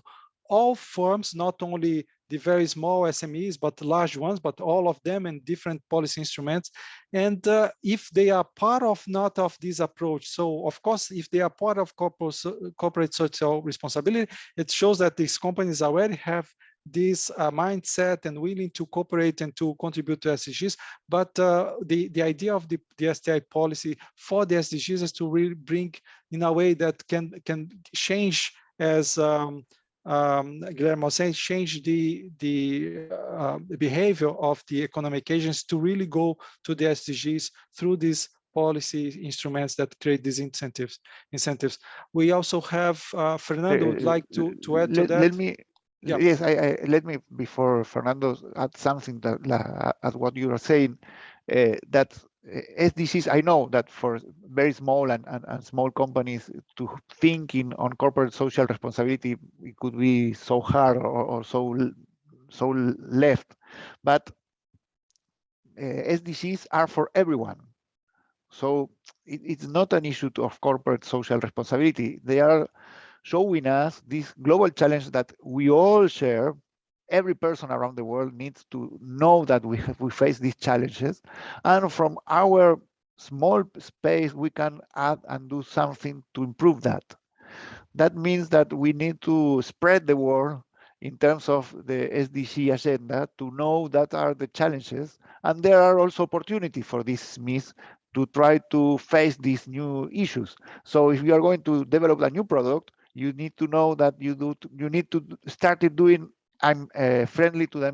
all firms, not only the very small SMEs, but the large ones, but all of them and different policy instruments. And if they are part of not of this approach, so of course, if they are part of corporate social responsibility, it shows that these companies already have this mindset and willing to cooperate and to contribute to SDGs. But the idea of the STI policy for the SDGs is to really bring in a way that can change, as Guillermo said, change the behavior of the economic agents to really go to the SDGs through these policy instruments that create these incentives. We also have Fernando would like to add to that. Let me. Yeah. Yes, let me, before Fernando, add something that at what you are saying, that SDGs, I know that for very small and small companies to thinking on corporate social responsibility, it could be so hard or so left, but SDGs are for everyone. So it's not an issue of corporate social responsibility. They are showing us this global challenge that we all share. Every person around the world needs to know that we face these challenges, and from our small space we can add and do something to improve that. That means that we need to spread the word in terms of the SDG agenda to know that are the challenges, and there are also opportunities for these SMEs to try to face these new issues. So if you are going to develop a new product, you need to know that you need to start doing friendly to the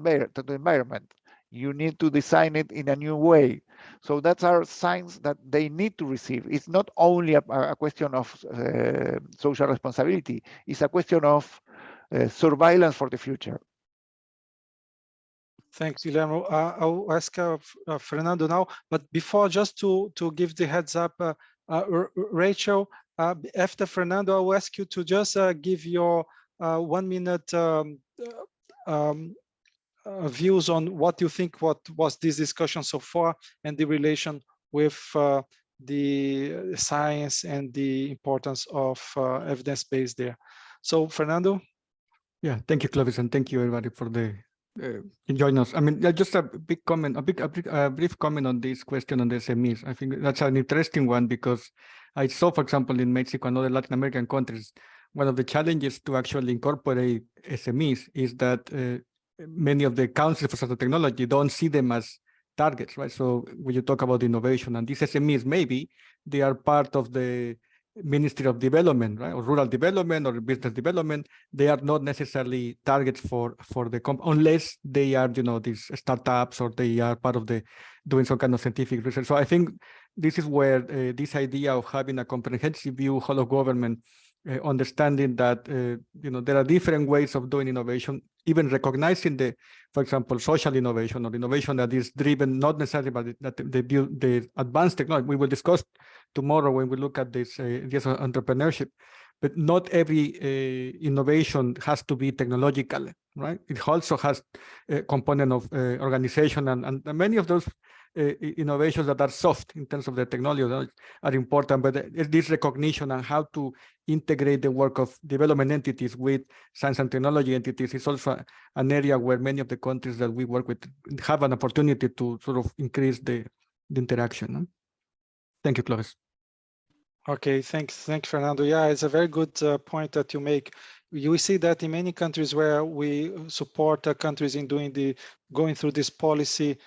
environment. You need to design it in a new way. So that's our signs that they need to receive. It's not only a question of social responsibility. It's a question of surveillance for the future. Thanks, Guillermo. I'll ask Fernando now, but before, just to give the heads up, Rachel, after Fernando, I'll ask you to just give your 1 minute views on what you think what was this discussion so far and the relation with the science and the importance of evidence-based there. So, Fernando? Yeah, thank you, Clovis, and thank you everybody for the joining us. I mean, just a big comment, a brief comment on this question on the SMEs. I think that's an interesting one because I saw, for example, in Mexico and other Latin American countries, one of the challenges to actually incorporate SMEs is that many of the councils for social technology don't see them as targets, right? So when you talk about innovation and these SMEs, maybe they are part of the Ministry of Development, right, or rural development or business development. They are not necessarily targets for the unless they are, you know, these startups or they are part of the doing some kind of scientific research. So I think this is where this idea of having a comprehensive view, whole of government, understanding that you know, there are different ways of doing innovation, even recognizing the, for example, social innovation or innovation that is driven not necessarily by the advanced technology. We will discuss tomorrow when we look at this entrepreneurship, but not every innovation has to be technological, right? It also has a component of organization, and many of those innovations that are soft in terms of the technology are important, but this recognition and how to integrate the work of development entities with science and technology entities is also an area where many of the countries that we work with have an opportunity to sort of increase the interaction. No? Thank you, Clovis. Okay, thanks, Fernando. Yeah, it's a very good point that you make. You see that in many countries where we support countries in going through this policy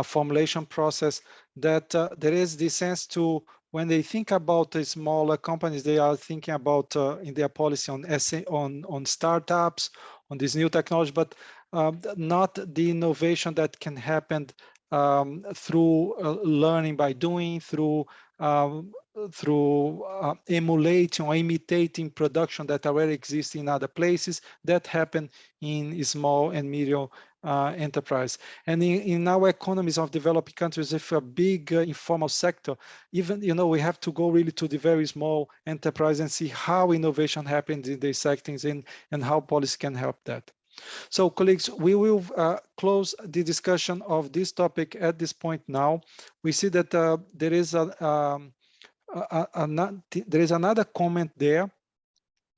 formulation process, that there is this sense to, when they think about the smaller companies, they are thinking about in their policy on startups, on this new technology, but not the innovation that can happen through learning by doing, through emulating or imitating production that already exists in other places that happen in small and medium enterprise. And in our economies of developing countries, if a big informal sector, even, you know, we have to go really to the very small enterprise and see how innovation happens in these sectors and how policy can help that. So, colleagues, we will close the discussion of this topic at this point now. We see that there is another comment there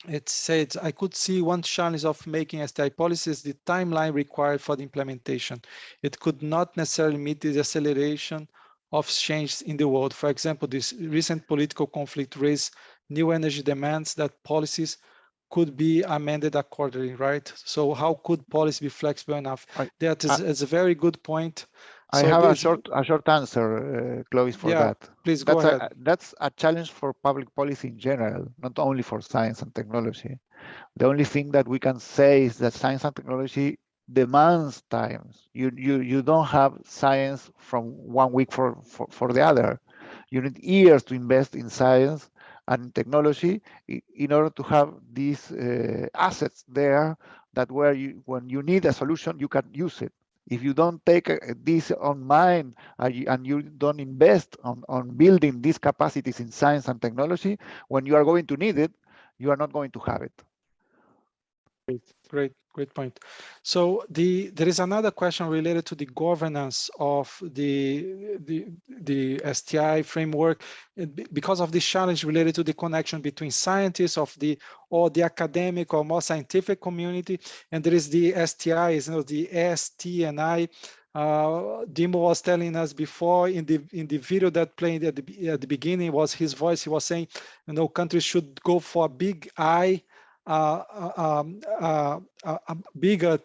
it said, I could see one challenge of making STI policies, the timeline required for the implementation. It could not necessarily meet the acceleration of change in the world. For example, this recent political conflict raised new energy demands that policies could be amended accordingly, right? So how could policy be flexible enough? That is a very good point. I So have a short answer, Clovis, for that. Please go ahead. That's a challenge for public policy in general, not only for science and technology. The only thing that we can say is that science and technology demands times. You don't have science from 1 week for the other. You need years to invest in science and technology in order to have these assets there that when you need a solution, you can use it. If you don't take this on mind and you don't invest on building these capacities in science and technology, when you are going to need it, you are not going to have it. Great point. So there is another question related to the governance of the STI framework, because of this challenge related to the connection between scientists or the academic or more scientific community, and there is the STIs, the STI. Dimo was telling us before in the video that played at the beginning was his voice. He was saying, countries should go for a big I. Bigger,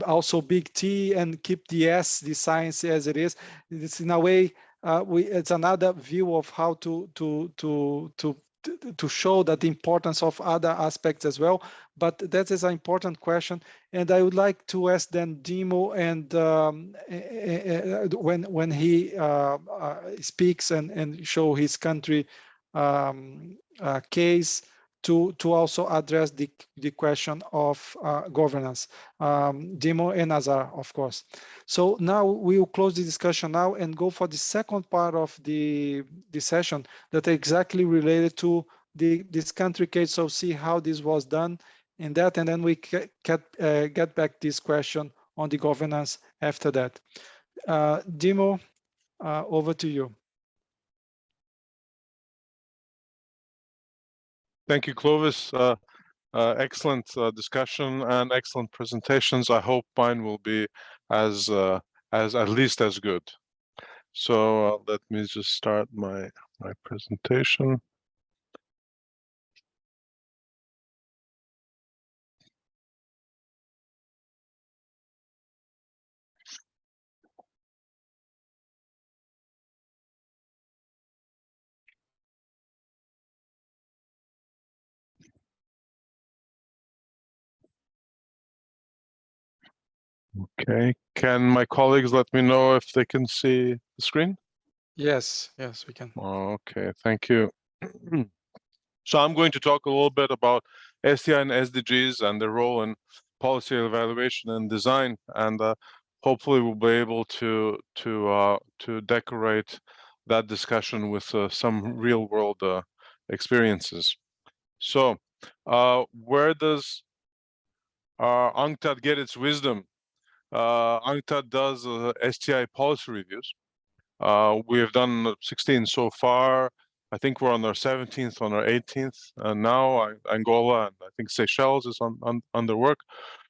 also big T, and keep the S, the science as it is. It's in a way, it's another view of how to show that the importance of other aspects as well. But that is an important question, and I would like to ask then Dimo, and when he speaks and show his country case, to also address the question of governance. Dimo and Azar, of course. So now we will close the discussion now and go for the second part of the session that is exactly related to this country case. So see how this was done in that, and then we get back this question on the governance after that. Dimo, over to you. Thank you, Clovis. Excellent discussion and excellent presentations. I hope mine will be as at least as good. So let me just start my presentation. Okay, can my colleagues let me know if they can see the screen? Yes, we can. Okay, thank you. So I'm going to talk a little bit about STI and SDGs and their role in policy evaluation and design, and hopefully we'll be able to decorate that discussion with some real-world experiences. So, where does UNCTAD get its wisdom? UNCTAD does STI policy reviews. We have done 16 so far. I think we're on our 17th, on our 18th, and now Angola and I think Seychelles is under work.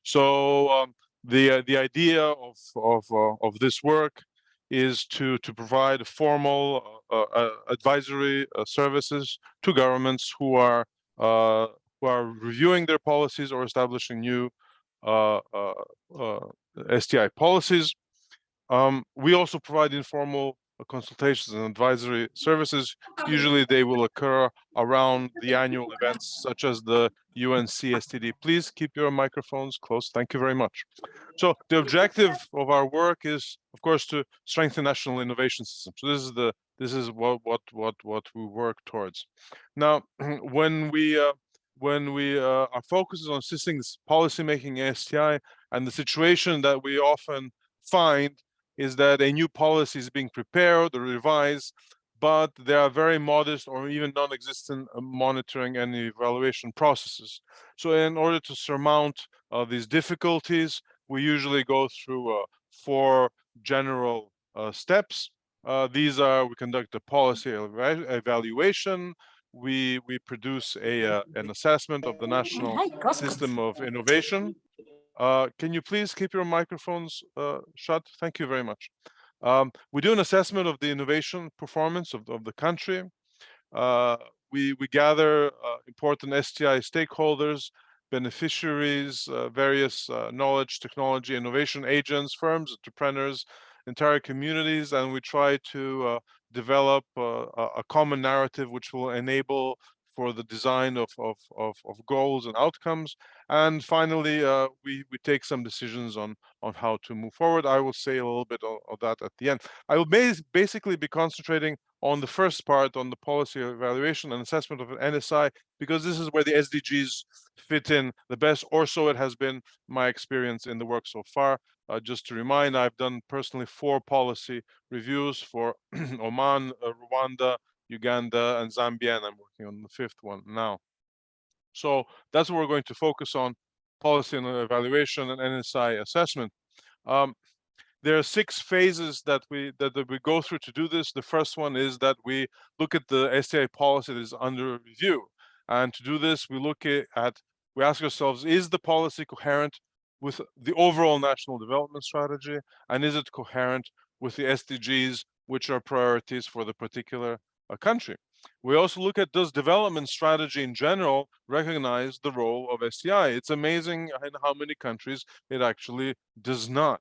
So the idea of this work is to provide formal advisory services to governments who are reviewing their policies or establishing new STI policies. We also provide informal consultations and advisory services. Usually they will occur around the annual events such as the UN-IATT. Please keep your microphones close. Thank you very much. So the objective of our work is, of course, to strengthen national innovation systems. So this is what we work towards. Now, when we our focus is on assisting policymaking STI, and the situation that we often find is that a new policy is being prepared or revised, but there are very modest or even non-existent monitoring and evaluation processes. So in order to surmount these difficulties, we usually go through 4 general steps. These are: we conduct a policy evaluation, we produce an assessment of the national system of innovation. Can you please keep your microphones shut? Thank you very much. We do an assessment of the innovation performance of the country. We gather important STI stakeholders, beneficiaries, various knowledge, technology, innovation agents, firms, entrepreneurs, entire communities, and we try to develop a common narrative which will enable for the design of goals and outcomes. And finally, we take some decisions on how to move forward. I will say a little bit of that at the end. I will basically be concentrating on the first part, on the policy evaluation and assessment of an NSI, because this is where the SDGs fit in the best, or so it has been my experience in the work so far. Just to remind, I've done personally 4 policy reviews for Oman, Rwanda, Uganda, and Zambia, and I'm working on the 5th one now. So that's what we're going to focus on: policy and evaluation and NSI assessment. There are 6 phases that we go through to do this. The first one is that we look at the STI policy that is under review, and to do this, we ask ourselves: is the policy coherent with the overall national development strategy, and is it coherent with the SDGs, which are priorities for the particular country? We also look at, does development strategy in general recognize the role of STI? It's amazing in how many countries it actually does not,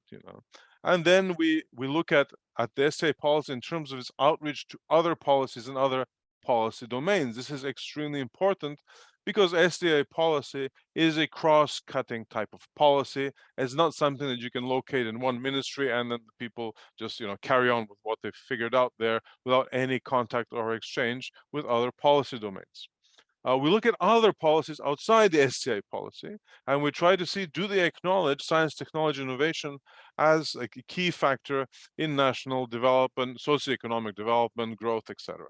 And then we look at the STI policy in terms of its outreach to other policies and other policy domains. This is extremely important because STI policy is a cross-cutting type of policy. It's not something that you can locate in one ministry and then the people just carry on with what they've figured out there without any contact or exchange with other policy domains. We look at other policies outside the STI policy, and we try to see, do they acknowledge science, technology, innovation as a key factor in national development, socioeconomic development, growth, etc.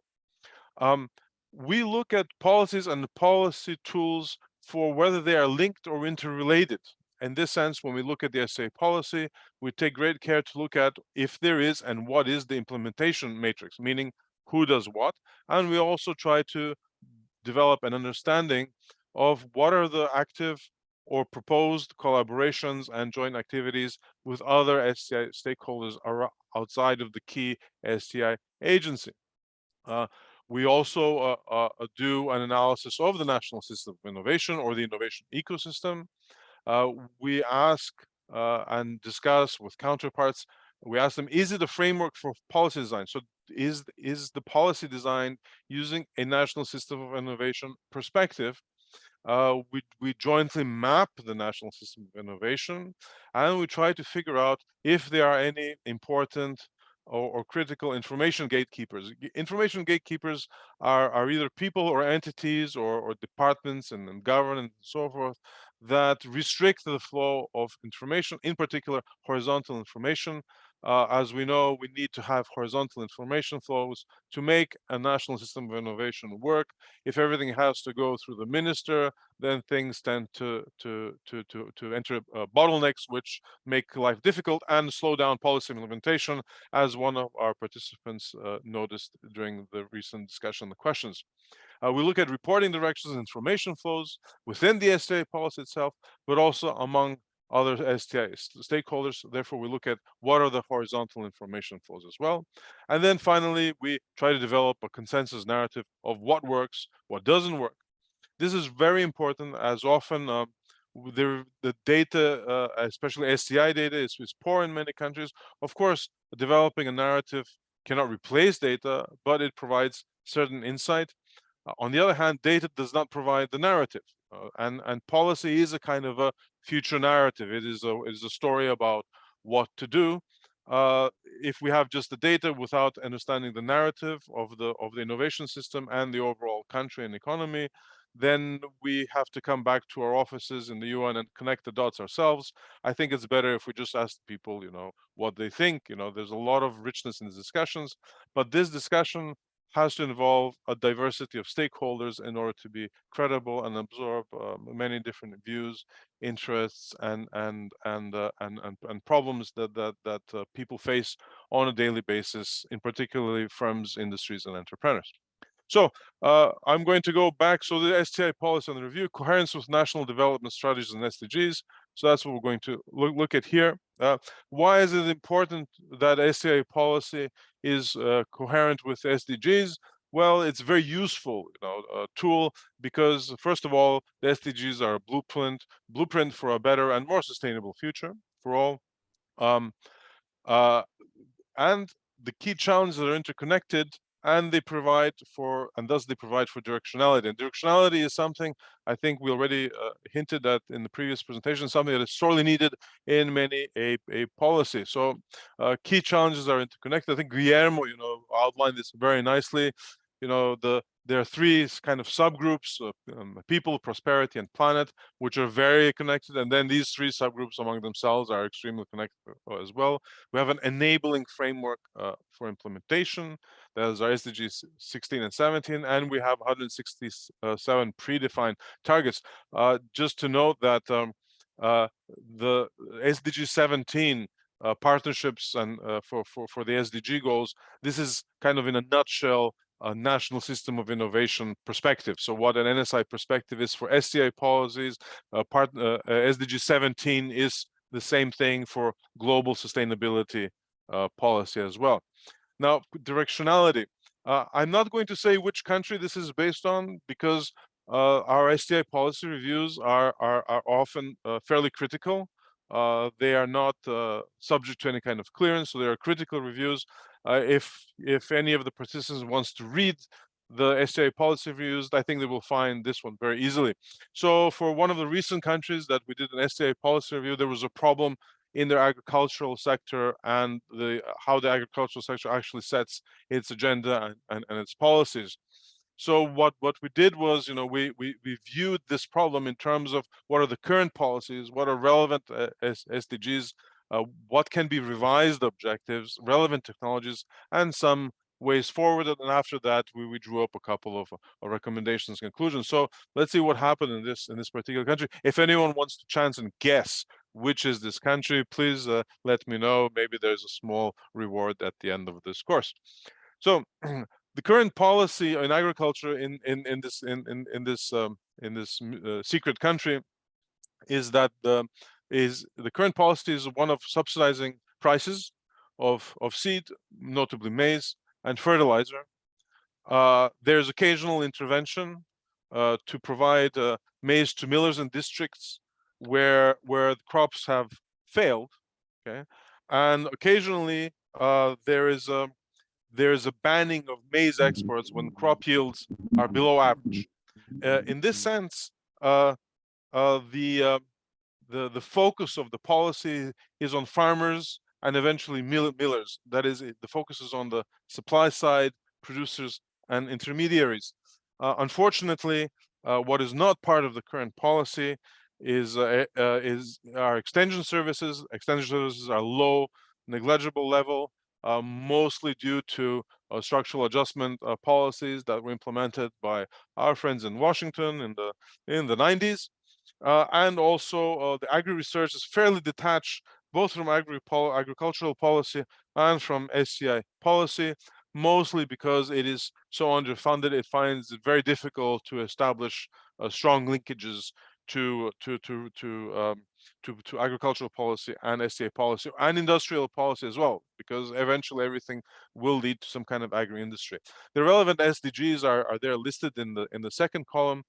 We look at policies and policy tools for whether they are linked or interrelated. In this sense, when we look at the STI policy, we take great care to look at if there is and what is the implementation matrix, meaning who does what, and we also try to develop an understanding of what are the active or proposed collaborations and joint activities with other STI stakeholders outside of the key STI agency. We also do an analysis of the national system of innovation or the innovation ecosystem. We ask and discuss with counterparts. We ask them, is it a framework for policy design? So is the policy design using a national system of innovation perspective? We jointly map the national system of innovation, and we try to figure out if there are any important or critical information gatekeepers. Information gatekeepers are either people or entities or departments and government and so forth that restrict the flow of information, in particular horizontal information. As we know, we need to have horizontal information flows to make a national system of innovation work. If everything has to go through the minister, then things tend to enter bottlenecks, which make life difficult and slow down policy implementation, as one of our participants noticed during the recent discussion, the questions. We look at reporting directions and information flows within the STI policy itself, but also among other STI stakeholders. Therefore, we look at what are the horizontal information flows as well. And then finally, we try to develop a consensus narrative of what works, what doesn't work. This is very important, as often the data, especially STI data, is poor in many countries. Of course, developing a narrative cannot replace data, but it provides certain insight. On the other hand, data does not provide the narrative, and policy is a kind of a future narrative. It is a story about what to do. If we have just the data without understanding the narrative of the innovation system and the overall country and economy, then we have to come back to our offices in the UN and connect the dots ourselves. I think it's better if we just ask people, what they think. There's a lot of richness in these discussions, but this discussion has to involve a diversity of stakeholders in order to be credible and absorb many different views, interests, and problems that people face on a daily basis, in particularly firms, industries, and entrepreneurs. So I'm going to go back. So the STI policy and review, coherence with national development strategies and SDGs. So that's what we're going to look at here. Why is it important that STI policy is coherent with SDGs? Well, it's very useful, tool, because first of all, the SDGs are a blueprint for a better and more sustainable future for all. And the key challenges are interconnected, and they provide for, and thus they provide for directionality. And directionality is something I think we already hinted at in the previous presentation, something that is sorely needed in many a policy. So key challenges are interconnected. I think Guillermo, outlined this very nicely. There are three kind of subgroups: people, prosperity, and planet, which are very connected. And then these three subgroups among themselves are extremely connected as well. We have an enabling framework for implementation. That is our SDGs 16 and 17, and we have 167 predefined targets. Just to note that the SDG 17 partnerships and for the SDG goals, this is kind of in a nutshell a national system of innovation perspective. So what an NSI perspective is for STI policies, SDG 17 is the same thing for global sustainability policy as well. Now, directionality. I'm not going to say which country this is based on, because our STI policy reviews are often fairly critical. They are not subject to any kind of clearance, so they are critical reviews. If any of the participants wants to read the STI policy reviews, I think they will find this one very easily. So for one of the recent countries that we did an STI policy review, there was a problem in their agricultural sector and how the agricultural sector actually sets its agenda and its policies. So what we did was, we viewed this problem in terms of what are the current policies, what are relevant SDGs, what can be revised objectives, relevant technologies, and some ways forward. And after that, we drew up a couple of recommendations, conclusions. So let's see what happened in this particular country. If anyone wants to chance and guess which is this country, please let me know. Maybe there's a small reward at the end of this course. So the current policy in agriculture in this secret country is that the current policy is one of subsidizing prices of seed, notably maize, and fertilizer. There's occasional intervention to provide maize to millers in districts where the crops have failed. Okay, and occasionally there is a banning of maize exports when crop yields are below average. In this sense, the focus of the policy is on farmers and eventually millers. That is, the focus is on the supply side, producers, and intermediaries. Unfortunately, what is not part of the current policy is our extension services. Extension services are low, negligible level, mostly due to structural adjustment policies that were implemented by our friends in Washington in the 90s. And also the agri-research is fairly detached both from agricultural policy and from STI policy, mostly because it is so underfunded. It finds it very difficult to establish strong linkages to agricultural policy and STI policy and industrial policy as well, because eventually everything will lead to some kind of agri-industry. The relevant SDGs are there listed in the second column.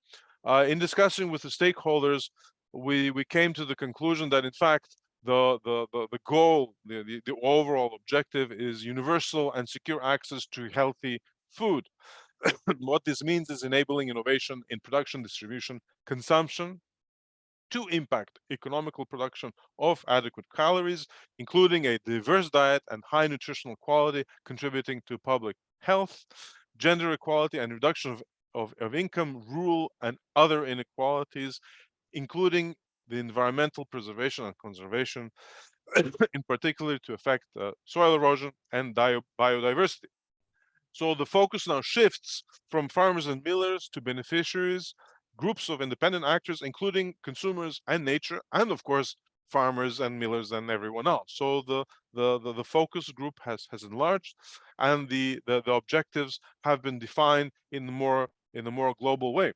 In discussing with the stakeholders, we came to the conclusion that in fact the goal, the overall objective is universal and secure access to healthy food. What this means is enabling innovation in production, distribution, consumption to impact economical production of adequate calories, including a diverse diet and high nutritional quality, contributing to public health, gender equality, and reduction of income, rural, and other inequalities, including the environmental preservation and conservation, in particular to affect soil erosion and biodiversity. So the focus now shifts from farmers and millers to beneficiaries, groups of independent actors, including consumers and nature, and of course, farmers and millers and everyone else. So the focus group has enlarged, and the objectives have been defined in a more global way.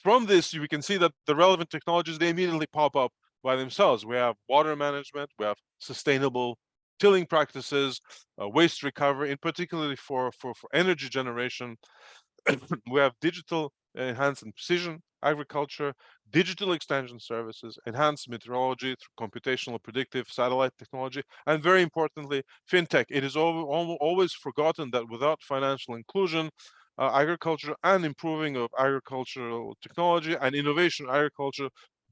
From this, you can see that the relevant technologies, they immediately pop up by themselves. We have water management, we have sustainable tilling practices, waste recovery, in particularly for energy generation. We have digital enhanced and precision agriculture, digital extension services, enhanced meteorology through computational predictive satellite technology, and very importantly, fintech. It is always forgotten that without financial inclusion, agriculture and improving of agricultural technology and innovation in agriculture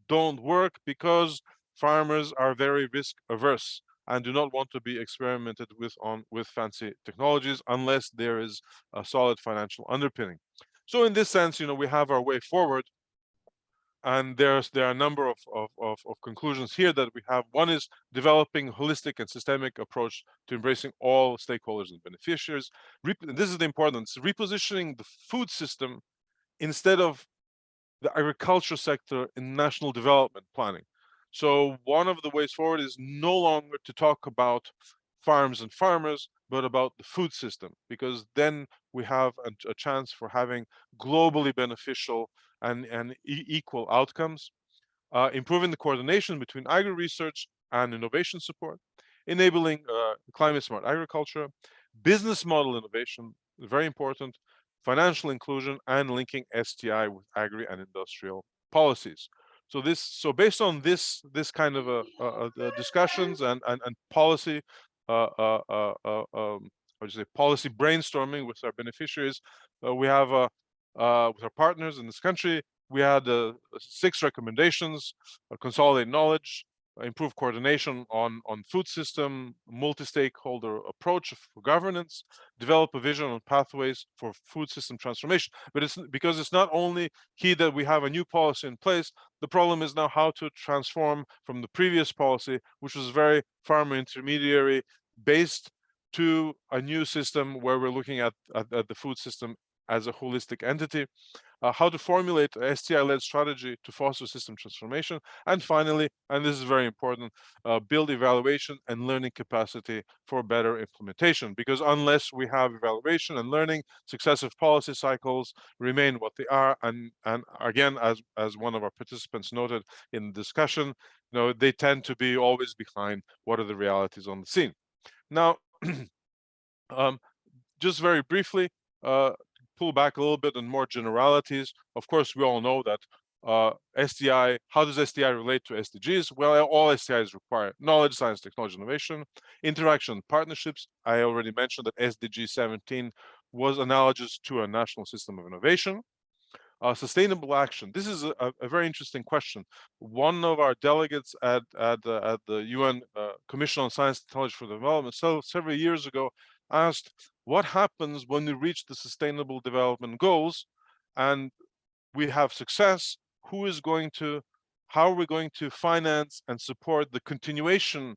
don't work, because farmers are very risk averse and do not want to be experimented with fancy technologies unless there is a solid financial underpinning. So in this sense, we have our way forward, and there are a number of conclusions here that we have. One is developing a holistic and systemic approach to embracing all stakeholders and beneficiaries. This is the importance, repositioning the food system instead of the agriculture sector in national development planning. So one of the ways forward is no longer to talk about farms and farmers, but about the food system, because then we have a chance for having globally beneficial and equal outcomes. Improving the coordination between agri-research and innovation support, enabling climate-smart agriculture, business model innovation, very important, financial inclusion, and linking STI with agri and industrial policies. So based on this kind of discussions and policy, policy brainstorming with our beneficiaries, we have with our partners in this country, we had 6 recommendations: consolidate knowledge, improve coordination on food system, multi-stakeholder approach for governance, develop a vision on pathways for food system transformation. But it's not only key that we have a new policy in place. The problem is now how to transform from the previous policy, which was very farmer intermediary based, to a new system where we're looking at the food system as a holistic entity. How to formulate a STI-led strategy to foster system transformation, and finally, and this is very important, build evaluation and learning capacity for better implementation. Because unless we have evaluation and learning, successive policy cycles remain what they are. And again, as one of our participants noted in the discussion, they tend to be always behind what are the realities on the scene. Now, just very briefly, pull back a little bit on more generalities. Of course, we all know that STI, how does STI relate to SDGs? Well, all STIs require knowledge, science, technology, innovation, interaction, partnerships. I already mentioned that SDG 17 was analogous to a national system of innovation. Sustainable action. This is a very interesting question. One of our delegates at the UN Commission on Science, Technology for Development several years ago asked, what happens when we reach the Sustainable Development Goals and we have success? How are we going to finance and support the continuation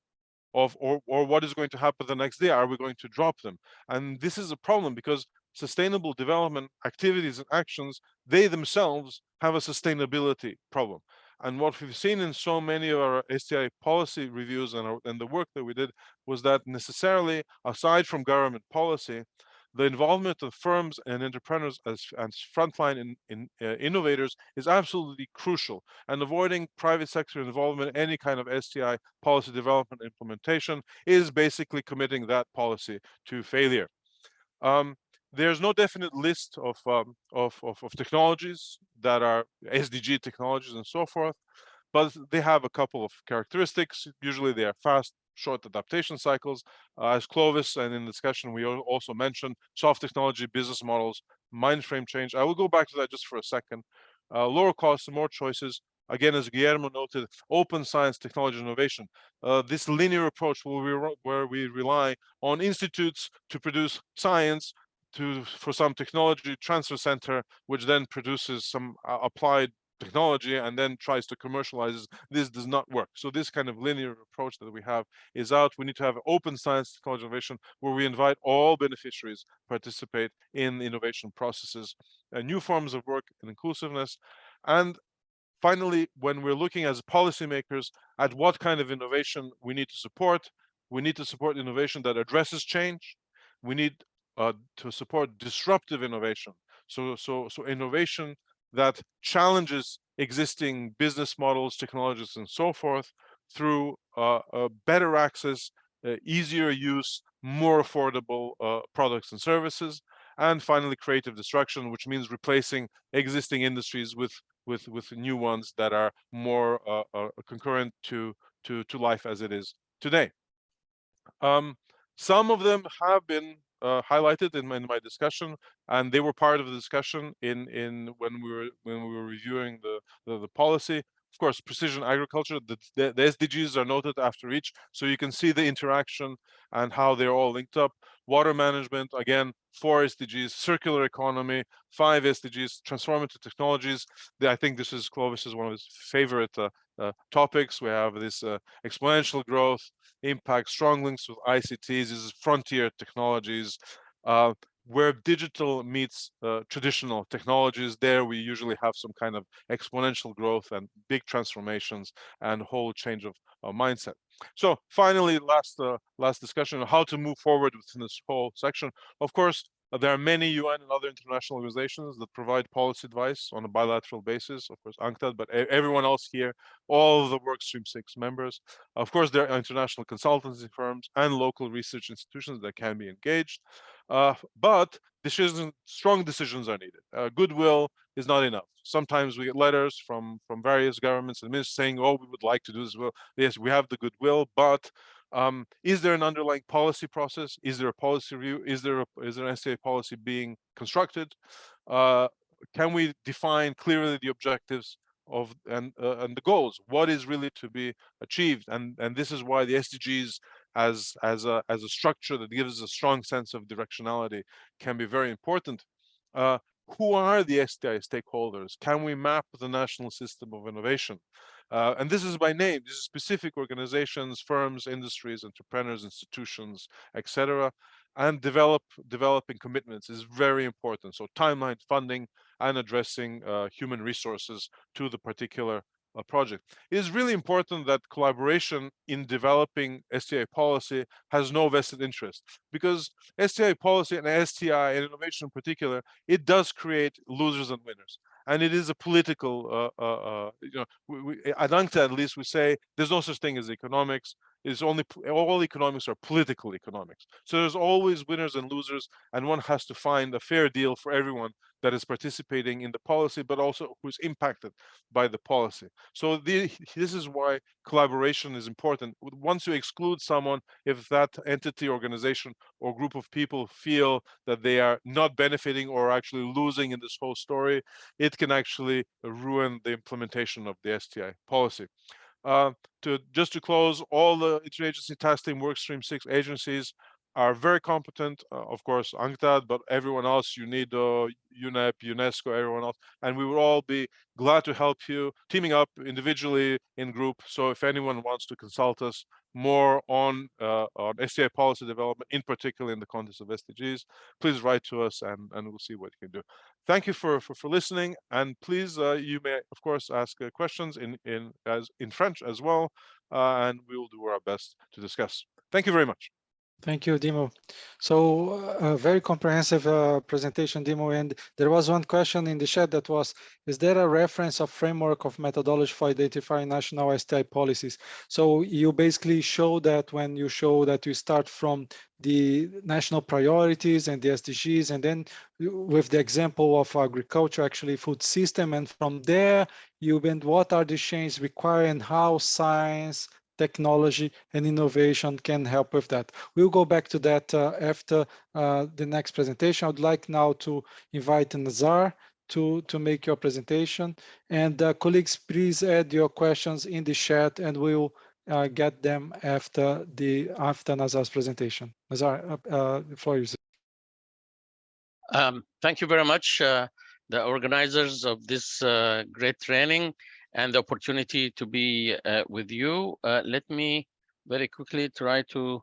of, or what is going to happen the next day? Are we going to drop them? And this is a problem, because sustainable development activities and actions, they themselves have a sustainability problem. And what we've seen in so many of our STI policy reviews and the work that we did was that necessarily, aside from government policy, the involvement of firms and entrepreneurs as frontline innovators is absolutely crucial. And avoiding private sector involvement in any kind of STI policy development implementation is basically committing that policy to failure. There's no definite list of technologies that are SDG technologies and so forth, but they have a couple of characteristics. Usually they are fast, short adaptation cycles. As Clovis and in discussion, we also mentioned soft technology, business models, mind frame change. I will go back to that just for a second. Lower costs and more choices. Again, as Guillermo noted, open science, technology, innovation. This linear approach where we rely on institutes to produce science, for some technology transfer center, which then produces some applied technology and then tries to commercialize. This does not work. So this kind of linear approach that we have is out. We need to have open science, technology, innovation, where we invite all beneficiaries participate in innovation processes, new forms of work and inclusiveness. And finally, when we're looking as policymakers at what kind of innovation we need to support, We need to support innovation that addresses change. We need to support disruptive innovation. So innovation that challenges existing business models, technologies, and so forth through better access, easier use, more affordable products and services, and finally creative disruption, which means replacing existing industries with new ones that are more concurrent to life as it is today. Some of them have been highlighted in my discussion, and they were part of the discussion in when we were reviewing the policy. Of course, precision agriculture, the SDGs are noted after each, so you can see the interaction and how they're all linked up. Water management, again, 4 SDGs, circular economy, 5 SDGs, transformative technologies. I think this is Clovis is one of his favorite topics. We have this exponential growth, impact, strong links with ICTs, this is frontier technologies, where digital meets traditional technologies. There we usually have some kind of exponential growth and big transformations and whole change of mindset. So finally, last discussion on how to move forward within this whole section. Of course, there are many UN and other international organizations that provide policy advice on a bilateral basis. Of course, UNCTAD, but everyone else here, all of the Workstream 6 members. Of course, there are international consultancy firms and local research institutions that can be engaged. But strong decisions are needed. Goodwill is not enough. Sometimes we get letters from various governments and ministers saying, "Oh, we would like to do this." Well, yes, we have the goodwill, but is there an underlying policy process? Is there a policy review? Is there an STA policy being constructed? Can we define clearly the objectives of and the goals? What is really to be achieved? And this is why the SDGs as a structure that gives a strong sense of directionality can be very important. Who are the STI stakeholders? Can we map the national system of innovation? And this is by name. These are specific organizations, firms, industries, entrepreneurs, institutions, etc. And developing commitments is very important. So timeline, funding, and addressing human resources to the particular project. It is really important that collaboration in developing STI policy has no vested interest, because STI policy and STI and innovation in particular, it does create losers and winners. And it is a political, at UNCTAD at least we say there's no such thing as economics. It's only all economics are political economics. So there's always winners and losers, and one has to find a fair deal for everyone that is participating in the policy, but also who's impacted by the policy. So this is why collaboration is important. Once you exclude someone, if that entity, organization, or group of people feel that they are not benefiting or actually losing in this whole story, it can actually ruin the implementation of the STI policy. Just to close, all the interagency task team Workstream 6 agencies are very competent, of course, UNCTAD, but everyone else, UNIDO, UNEP, UNESCO, everyone else, and we will all be glad to help you, teaming up individually in group. So if anyone wants to consult us more on STI policy development, in particular in the context of SDGs, please write to us and we'll see what you can do. Thank you for listening, and please, you may, of course, ask questions in French as well, and we will do our best to discuss. Thank you very much. Thank you, Dimo. So a very comprehensive presentation, Dimo. And there was one question in the chat that was, is there a reference of framework of methodology for identifying national STI policies? So you basically show that when you show that you start from the national priorities and the SDGs, and then with the example of agriculture, actually food system, and from there you went, what are the changes required and how science, technology and innovation can help with that. We'll go back to that after the next presentation. I would like now to invite Nazar to make your presentation. And colleagues, please add your questions in the chat and we'll get them after Nazar's presentation. Nazar, the floor is yours. Thank you very much, the organizers of this great training and the opportunity to be with you. Let me very quickly try to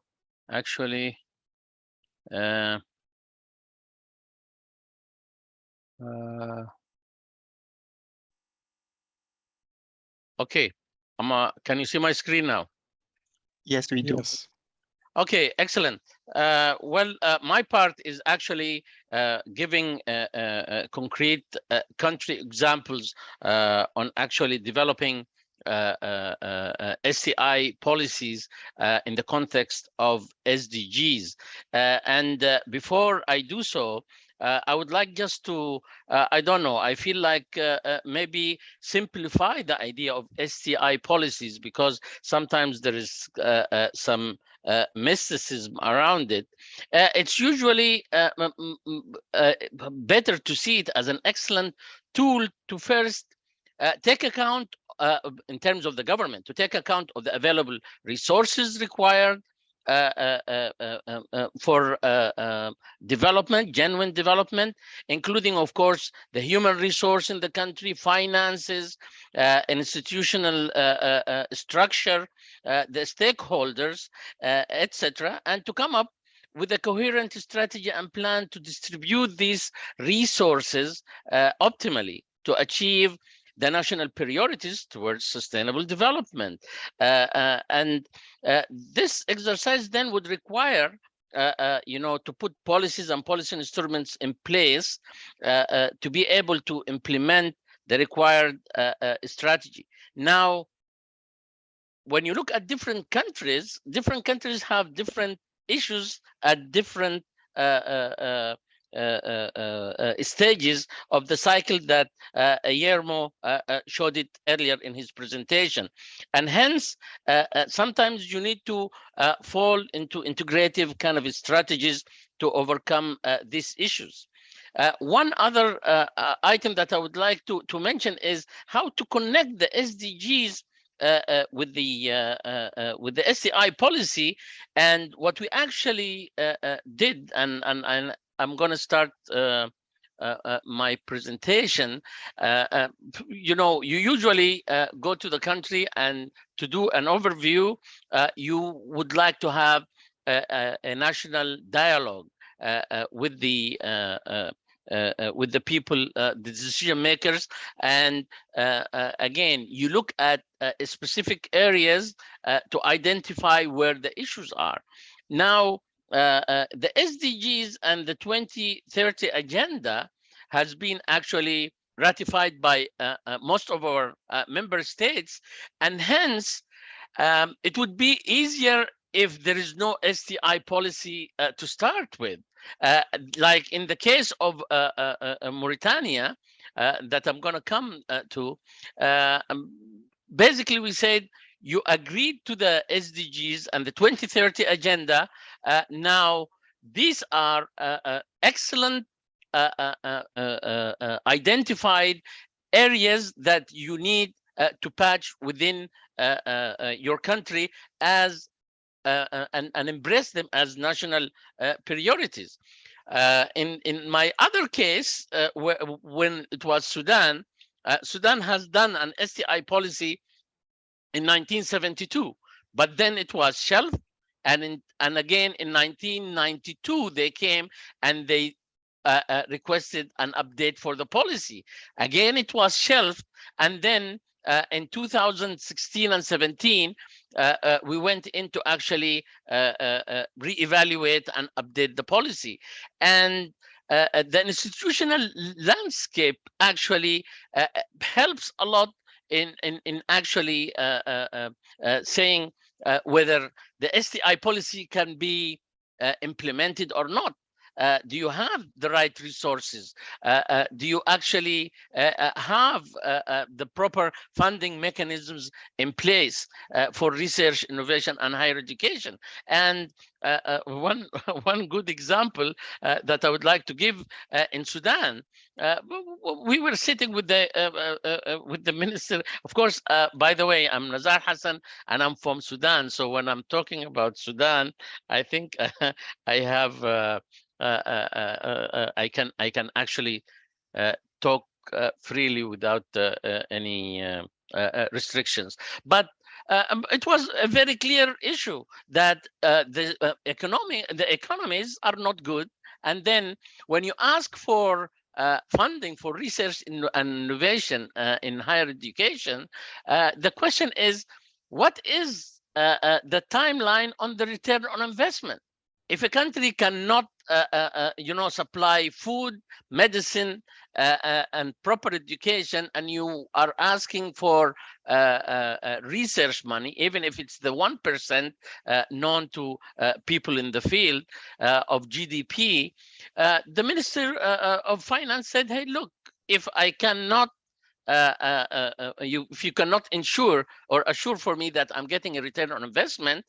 actually okay, can you see my screen now? Yes, we do. Yes. Okay, excellent. Well, my part is actually giving concrete country examples on actually developing STI policies in the context of SDGs. And before I do so, I would like just to, I don't know, I feel like maybe simplify the idea of STI policies, because sometimes there is some mysticism around it. It's usually better to see it as an excellent tool to first take account in terms of the government, to take account of the available resources required for development, genuine development, including, of course, the human resource in the country, finances, institutional structure, the stakeholders, etc., and to come up with a coherent strategy and plan to distribute these resources optimally to achieve the national priorities towards sustainable development. And this exercise then would require to put policies and policy instruments in place to be able to implement the required strategy. Now, when you look at different countries have different issues at different stages of the cycle that Guillermo showed it earlier in his presentation. And hence, sometimes you need to fall into integrative kind of strategies to overcome these issues. One other item that I would like to mention is how to connect the SDGs with the STI policy. And what we actually did, and I'm going to start my presentation. You usually go to the country, and to do an overview, you would like to have a national dialogue with the people, the decision makers, and again, you look at specific areas to identify where the issues are. Now, the SDGs and the 2030 agenda has been actually ratified by most of our member states, and hence it would be easier if there is no STI policy to start with. Like in the case of Mauritania, that I'm going to come to, basically we said, you agreed to the SDGs and the 2030 agenda. Now, these are excellent identified areas that you need to patch within your country as and embrace them as national priorities. In my other case, when it was Sudan, Sudan has done an STI policy in 1972, but then it was shelved, and again in 1992 they came and they requested an update for the policy. Again, it was shelved, and then in 2016 and 17, we went into actually reevaluate and update the policy. And the institutional landscape actually helps a lot in actually saying whether the STI policy can be implemented or not. Do you have the right resources? Do you actually have the proper funding mechanisms in place for research, innovation, and higher education? And one good example that I would like to give in Sudan, we were sitting with the minister. Of course, by the way, I'm Nazar Hassan, and I'm from Sudan. So when I'm talking about Sudan, I think I have. I can actually talk freely without any restrictions. But it was a very clear issue that the economies are not good. And then when you ask for funding for research and innovation in higher education, the question is, what is the timeline on the return on investment. If a country cannot, supply food, medicine, and proper education, and you are asking for research money, even if it's the 1% known to people in the field of GDP, the Minister of Finance said, hey, look, if I cannot if you cannot ensure or assure for me that I'm getting a return on investment,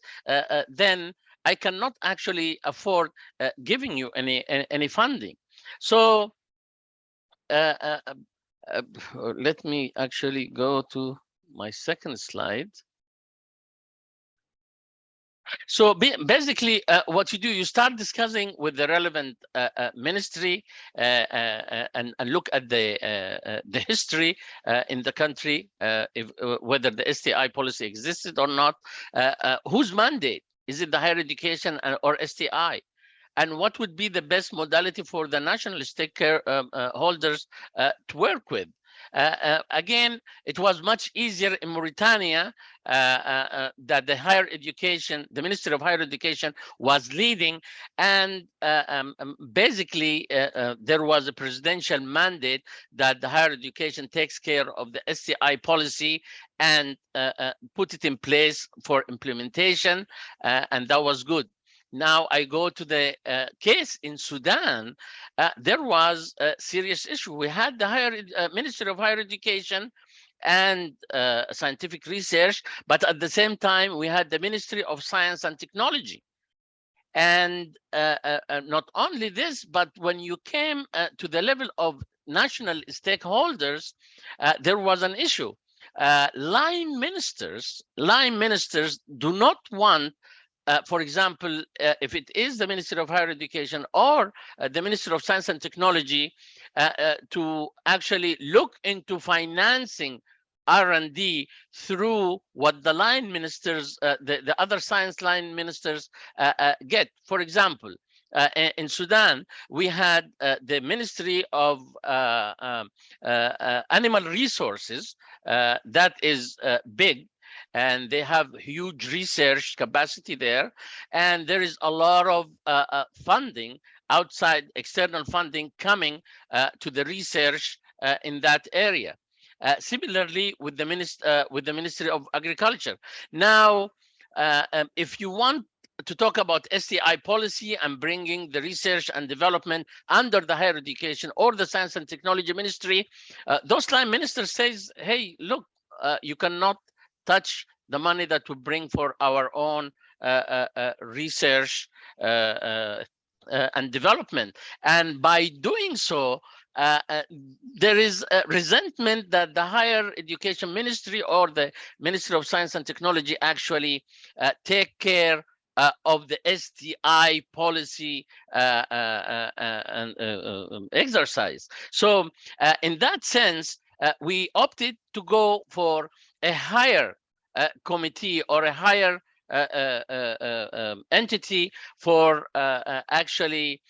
then I cannot actually afford giving you any funding. So let me actually go to my second slide. So basically, what you do, you start discussing with the relevant ministry and look at the history in the country, whether the STI policy existed or not. Whose mandate? Is it the higher education or STI? And what would be the best modality for the national stakeholders to work with? Again, it was much easier in Mauritania that the Ministry of Higher Education was leading, and basically there was a presidential mandate that the higher education takes care of the STI policy and put it in place for implementation, and that was good. Now I go to the case in Sudan. There was a serious issue. We had the Ministry of Higher Education and Scientific Research, but at the same time, we had the Ministry of Science and Technology. And not only this, but when you came to the level of national stakeholders, there was an issue. Line ministers do not want, for example, if it is the Ministry of Higher Education or the Ministry of Science and Technology, to actually look into financing R&D through what the line ministers, the other science line ministers get. For example, in Sudan, we had the Ministry of Animal Resources that is big, and they have huge research capacity there, and there is a lot of funding, outside external funding coming to the research in that area. Similarly with the Ministry of Agriculture. Now, if you want to talk about STI policy and bringing the research and development under the higher education or the Science and Technology Ministry, those line ministers says, hey, look, you cannot touch the money that we bring for our own research and development. And by doing so, there is a resentment that the higher education ministry or the Ministry of Science and Technology actually take care of the STI policy exercise. So in that sense, we opted to go for a higher committee or a higher entity for actually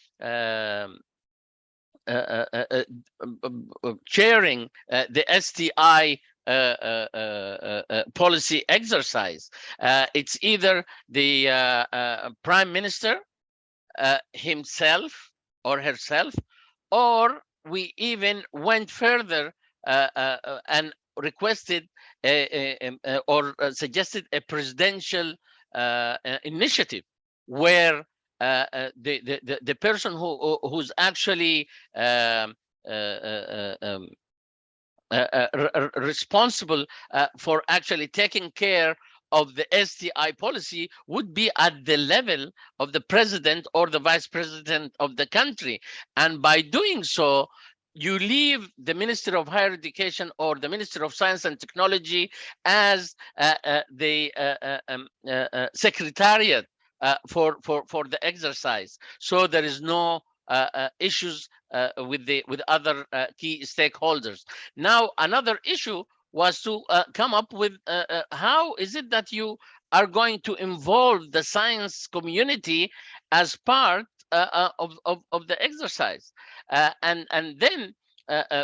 chairing the STI policy exercise. It's either the Prime Minister himself or herself, or we even went further and requested or suggested a presidential initiative where the person who's actually responsible for actually taking care of the STI policy would be at the level of the president or the vice president of the country. And by doing so, you leave the Ministry of Higher Education or the Ministry of Science and Technology as the secretariat for the exercise. So there is no issues with other key stakeholders. Now, another issue was to come up with how is it that you are going to involve the science community as part of the exercise, and then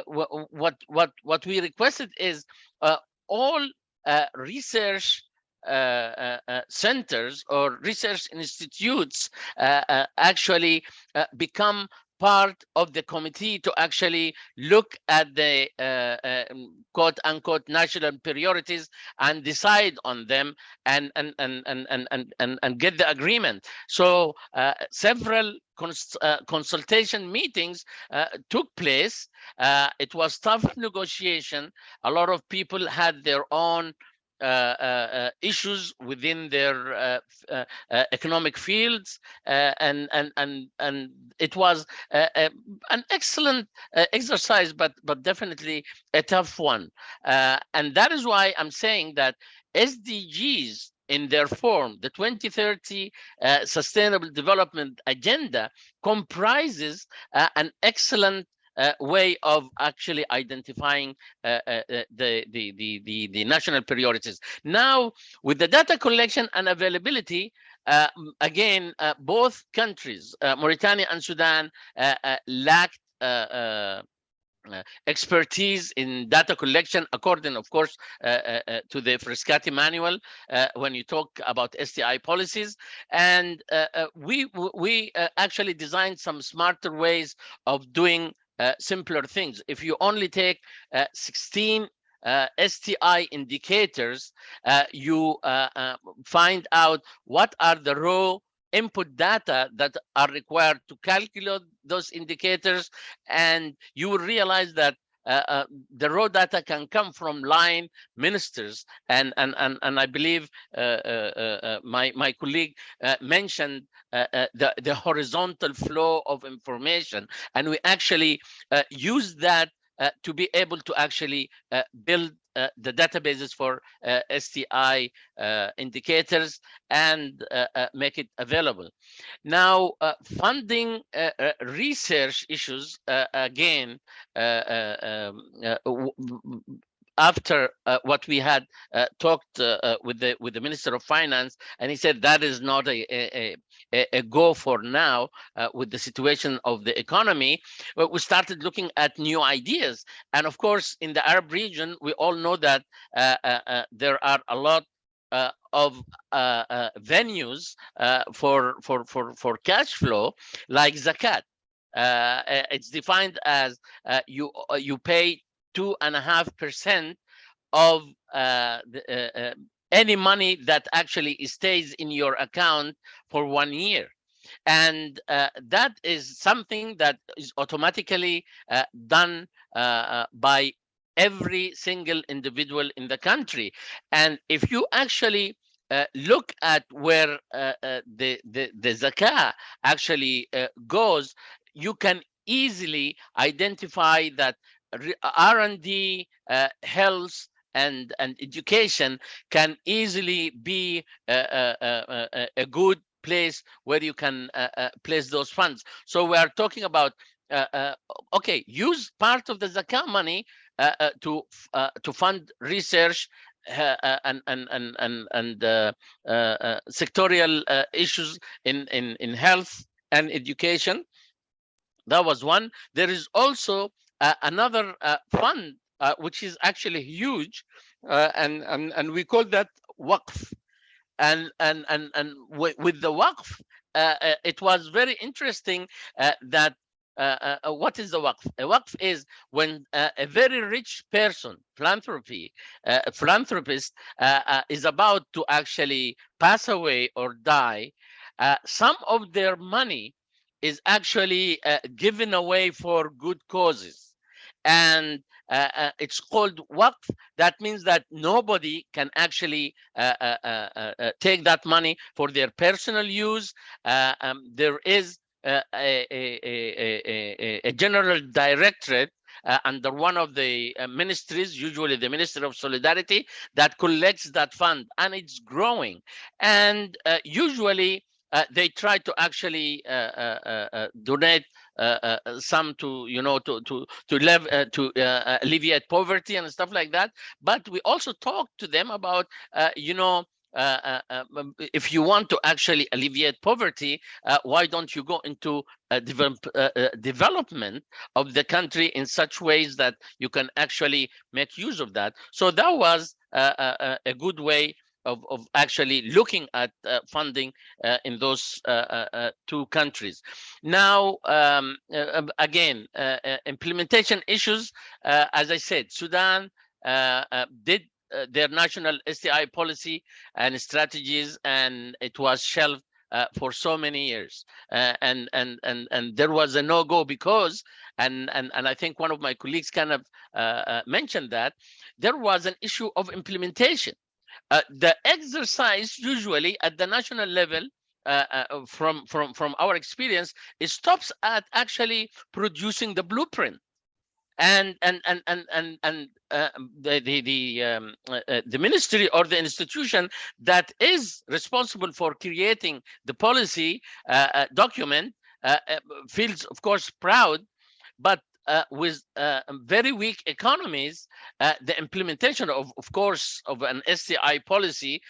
what we requested is all research centers or research institutes actually become part of the committee to actually look at the quote unquote national priorities and decide on them and get the agreement. So several consultation meetings took place. It was tough negotiation. A lot of people had their own issues within their economic fields, and it was an excellent exercise, but definitely a tough one. And that is why I'm saying that SDGs in their form, the 2030 Sustainable Development Agenda, comprises an excellent way of actually identifying the national priorities. Now, with the data collection and availability, again, both countries, Mauritania and Sudan, lacked expertise in data collection, according, of course, to the Frascati manual, when you talk about STI policies. And we actually designed some smarter ways of doing simpler things. If you only take 16 STI indicators, you find out what are the raw input data that are required to calculate those indicators, and you will realize that the raw data can come from line ministers, and I believe my colleague mentioned the horizontal flow of information, and we actually use that to be able to actually build the databases for STI indicators and make it available. Now, funding research issues, again, after what we had talked with the Minister of Finance, and he said that is not a go for now with the situation of the economy, but we started looking at new ideas. And of course, in the Arab region, we all know that there are a lot of venues for cash flow, like zakat. It's defined as you pay 2.5% of any money that actually stays in your account for 1 year. And that is something that is automatically done by every single individual in the country. And if you actually look at where the zakah actually goes, you can easily identify that R&D, health, and education can easily be a good place where you can place those funds. So we are talking about okay, use part of the zakah money to fund research and sectorial issues in health and education. That was one. There is also another fund which is actually huge, and we call that waqf. And with the waqf, it was very interesting that what is the waqf? A waqf is when a very rich person, philanthropist, is about to actually pass away or die, some of their money is actually given away for good causes. And it's called waqf. That means that nobody can actually take that money for their personal use. There is a general directorate under one of the ministries, usually the Ministry of Solidarity, that collects that fund, and it's growing. And usually they try to actually donate some to, you know, to alleviate poverty and stuff like that. But we also talk to them about, you know, if you want to actually alleviate poverty, why don't you go into development of the country in such ways that you can actually make use of that? So that was a good way of actually looking at funding in those two countries. Now, again, implementation issues, as I said, Sudan did their national STI policy and strategies, and it was shelved for so many years, and there was a no-go because, and I think one of my colleagues kind of mentioned that there was an issue of implementation. The exercise usually at the national level, from our experience, it stops at actually producing the blueprint. And the ministry or the institution that is responsible for creating the policy document feels, of course, proud, but with very weak economies, the implementation of course, of an STI policy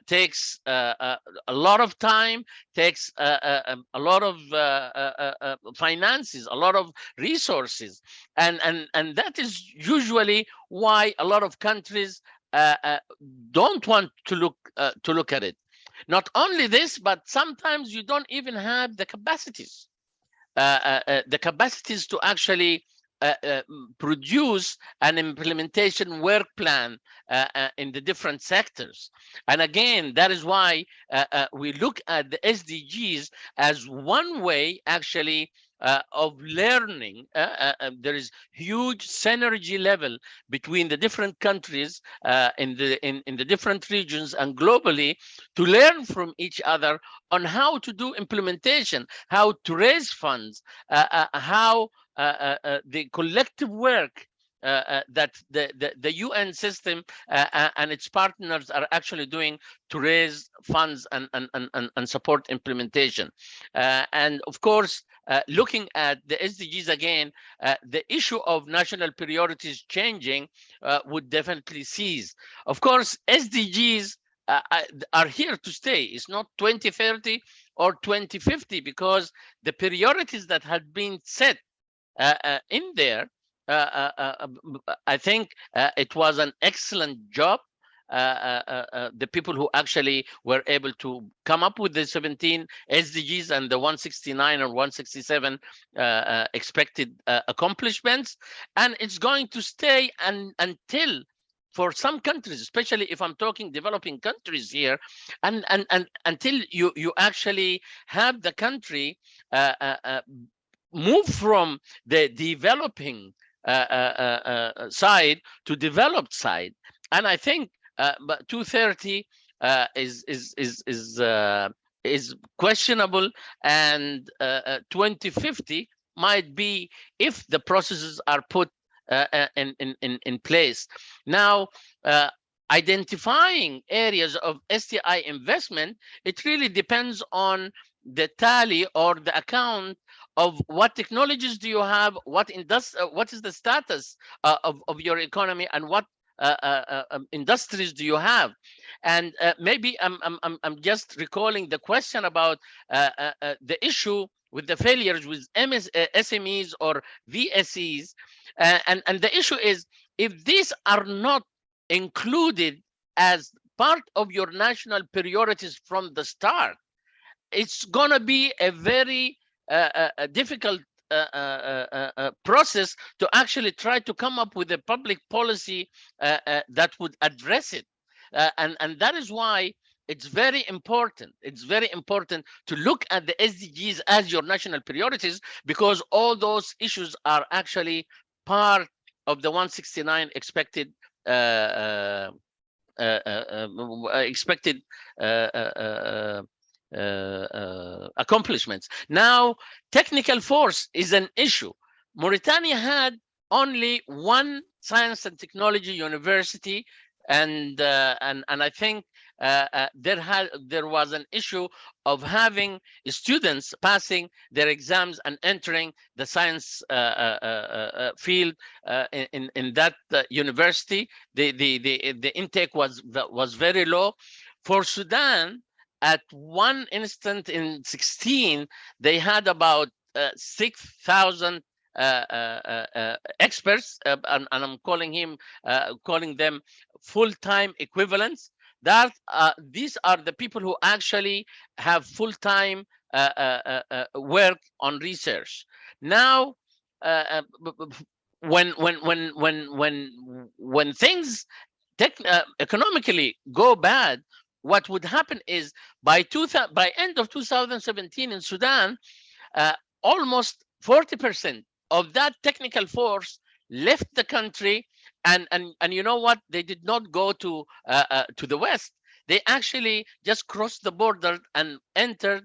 takes a lot of time, takes a lot of finances, a lot of resources, and that is usually why a lot of countries don't want to look at it. Not only this, but sometimes you don't even have the capacities. The capacities to actually produce an implementation work plan in the different sectors. And again, that is why we look at the SDGs as one way actually of learning. There is huge synergy level between the different countries in the different regions and globally, to learn from each other on how to do implementation, how to raise funds, how the collective work that the UN system and its partners are actually doing to raise funds and support implementation. And of course, looking at the SDGs again, the issue of national priorities changing would definitely cease. Of course, SDGs are here to stay. It's not 2030 or 2050, because the priorities that had been set in there, I think it was an excellent job. The people who actually were able to come up with the 17 SDGs and the 169 or 167 expected accomplishments, and it's going to stay until, for some countries, especially if I'm talking developing countries here, and until you actually have the country move from the developing side to developed side. And I think but 230 is questionable, and 2050 might be, if the processes are put in place. Now, identifying areas of STI investment, it really depends on the tally or the account of what technologies do you have, what is the status of your economy, and what industries do you have. And maybe I'm just recalling the question about the issue with the failures with SMEs or VSEs, and the issue is, if these are not included as part of your national priorities from the start, it's gonna be a very difficult process to actually try to come up with a public policy that would address it. And that is why it's very important. It's very important to look at the SDGs as your national priorities, because all those issues are actually part of the 169 expected accomplishments. Now, technical force is an issue. Mauritania had only one science and technology university, and I think there was an issue of having students passing their exams and entering the science field in that university. The intake was very low. For Sudan, at one instant in 16, they had about 6,000 experts, and I'm calling them full-time equivalents. that these are the people who actually have full-time work on research. Now, when things economically go bad, what would happen is by end of 2017 in Sudan, almost 40% of that technical force left the country, and you know what? They did not go to the West. They actually just crossed the border and entered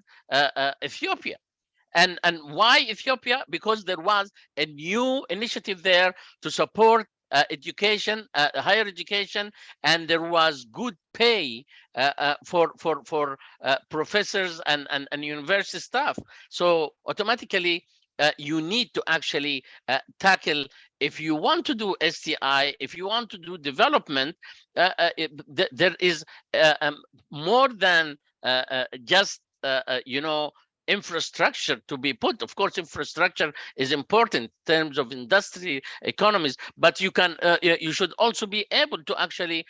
Ethiopia. And why Ethiopia? Because there was a new initiative there to support education, higher education, and there was good pay for professors and university staff. So automatically, you need to actually tackle, if you want to do STI, if you want to do development, there is more than just you know, infrastructure to be put. Of course, infrastructure is important in terms of industry, economies, but you can you should also be able to actually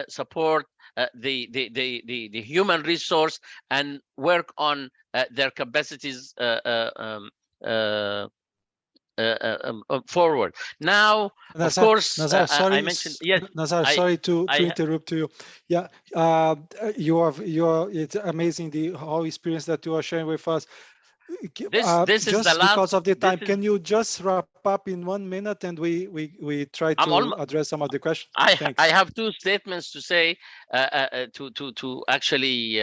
support the human resource and work on their capacities forward. Now, of course, Nazar, sorry, I mentioned, yes, Nazar, sorry to interrupt you. Yeah, it's amazing how experience that you are sharing with us. This is the just last, because of the time, can you just wrap up in 1 minute and we try to address some of the questions? I have two statements to say, to actually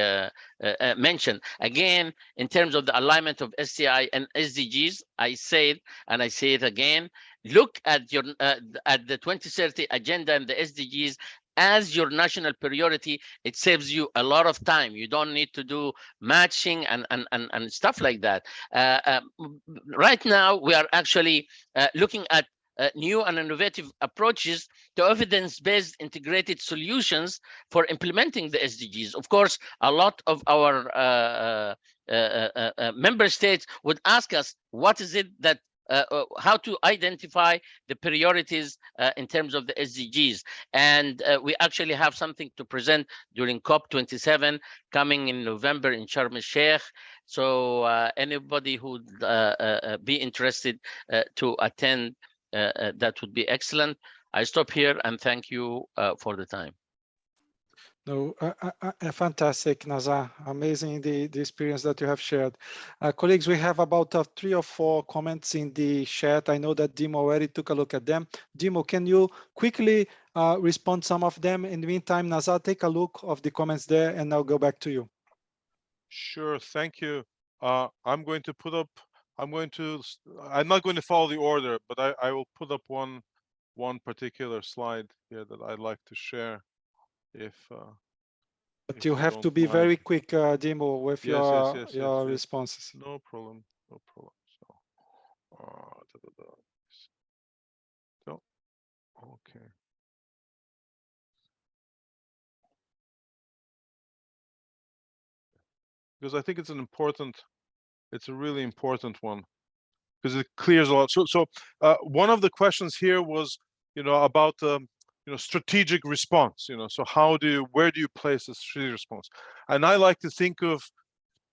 mention. Again, in terms of the alignment of STI and SDGs, I said, and I say it again, look at your at the 2030 agenda and the SDGs as your national priority. It saves you a lot of time. You don't need to do matching and stuff like that. Right now, we are actually looking at new and innovative approaches to evidence-based integrated solutions for implementing the SDGs. Of course, a lot of our member states would ask us, what is it that how to identify the priorities in terms of the SDGs. And we actually have something to present during COP27 coming in November in Sharm el-Sheikh. So anybody who would be interested to attend, that would be excellent. I stop here and thank you for the time. No, fantastic, Nazar. Amazing the experience that you have shared. Colleagues, we have about 3 or 4 comments in the chat. I know that Dimo already took a look at them. Dimo, can you quickly respond some of them? In the meantime, Nazar, take a look of the comments there and I'll go back to you. Sure, thank you. I'm going to put up, I'm not going to follow the order, but I will put up one particular slide here that I'd like to share. But you have to be very quick, Dimo, with your responses. No problem, no problem. So, okay. Because I think it's a really important one, because it clears a lot. So one of the questions here was, about strategic response. So where do you place the strategic response? And I like to think of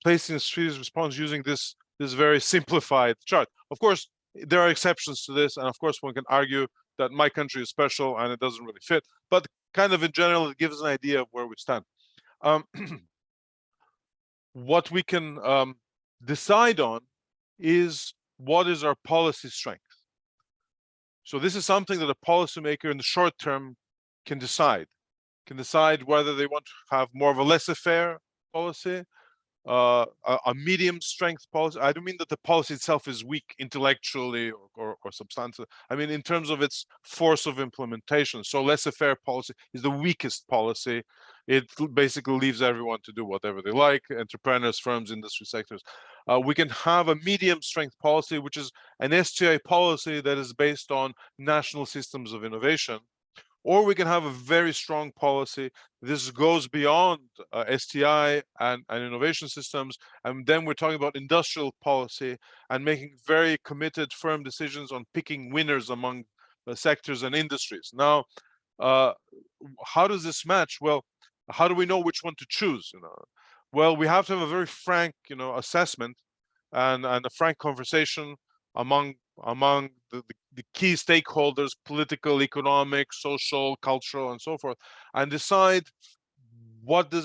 placing a strategic response using this very simplified chart. Of course, there are exceptions to this, and of course one can argue that my country is special and it doesn't really fit, but kind of in general it gives an idea of where we stand. What we can decide on is what is our policy strength. So this is something that a policymaker in the short term can decide whether they want to have more of a laissez-faire policy, a medium strength policy. I don't mean that the policy itself is weak intellectually or substantive. I mean in terms of its force of implementation. So laissez-faire policy is the weakest policy. It basically leaves everyone to do whatever they like, entrepreneurs, firms, industry sectors. We can have a medium strength policy, which is an STI policy that is based on national systems of innovation. Or we can have a very strong policy. This goes beyond STI and innovation systems. And then we're talking about industrial policy and making very committed, firm decisions on picking winners among sectors and industries. Now, how does this match? Well, how do we know which one to choose? Well, we have to have a very frank, assessment and a frank conversation among the key stakeholders, political, economic, social, cultural, and so forth, and decide what is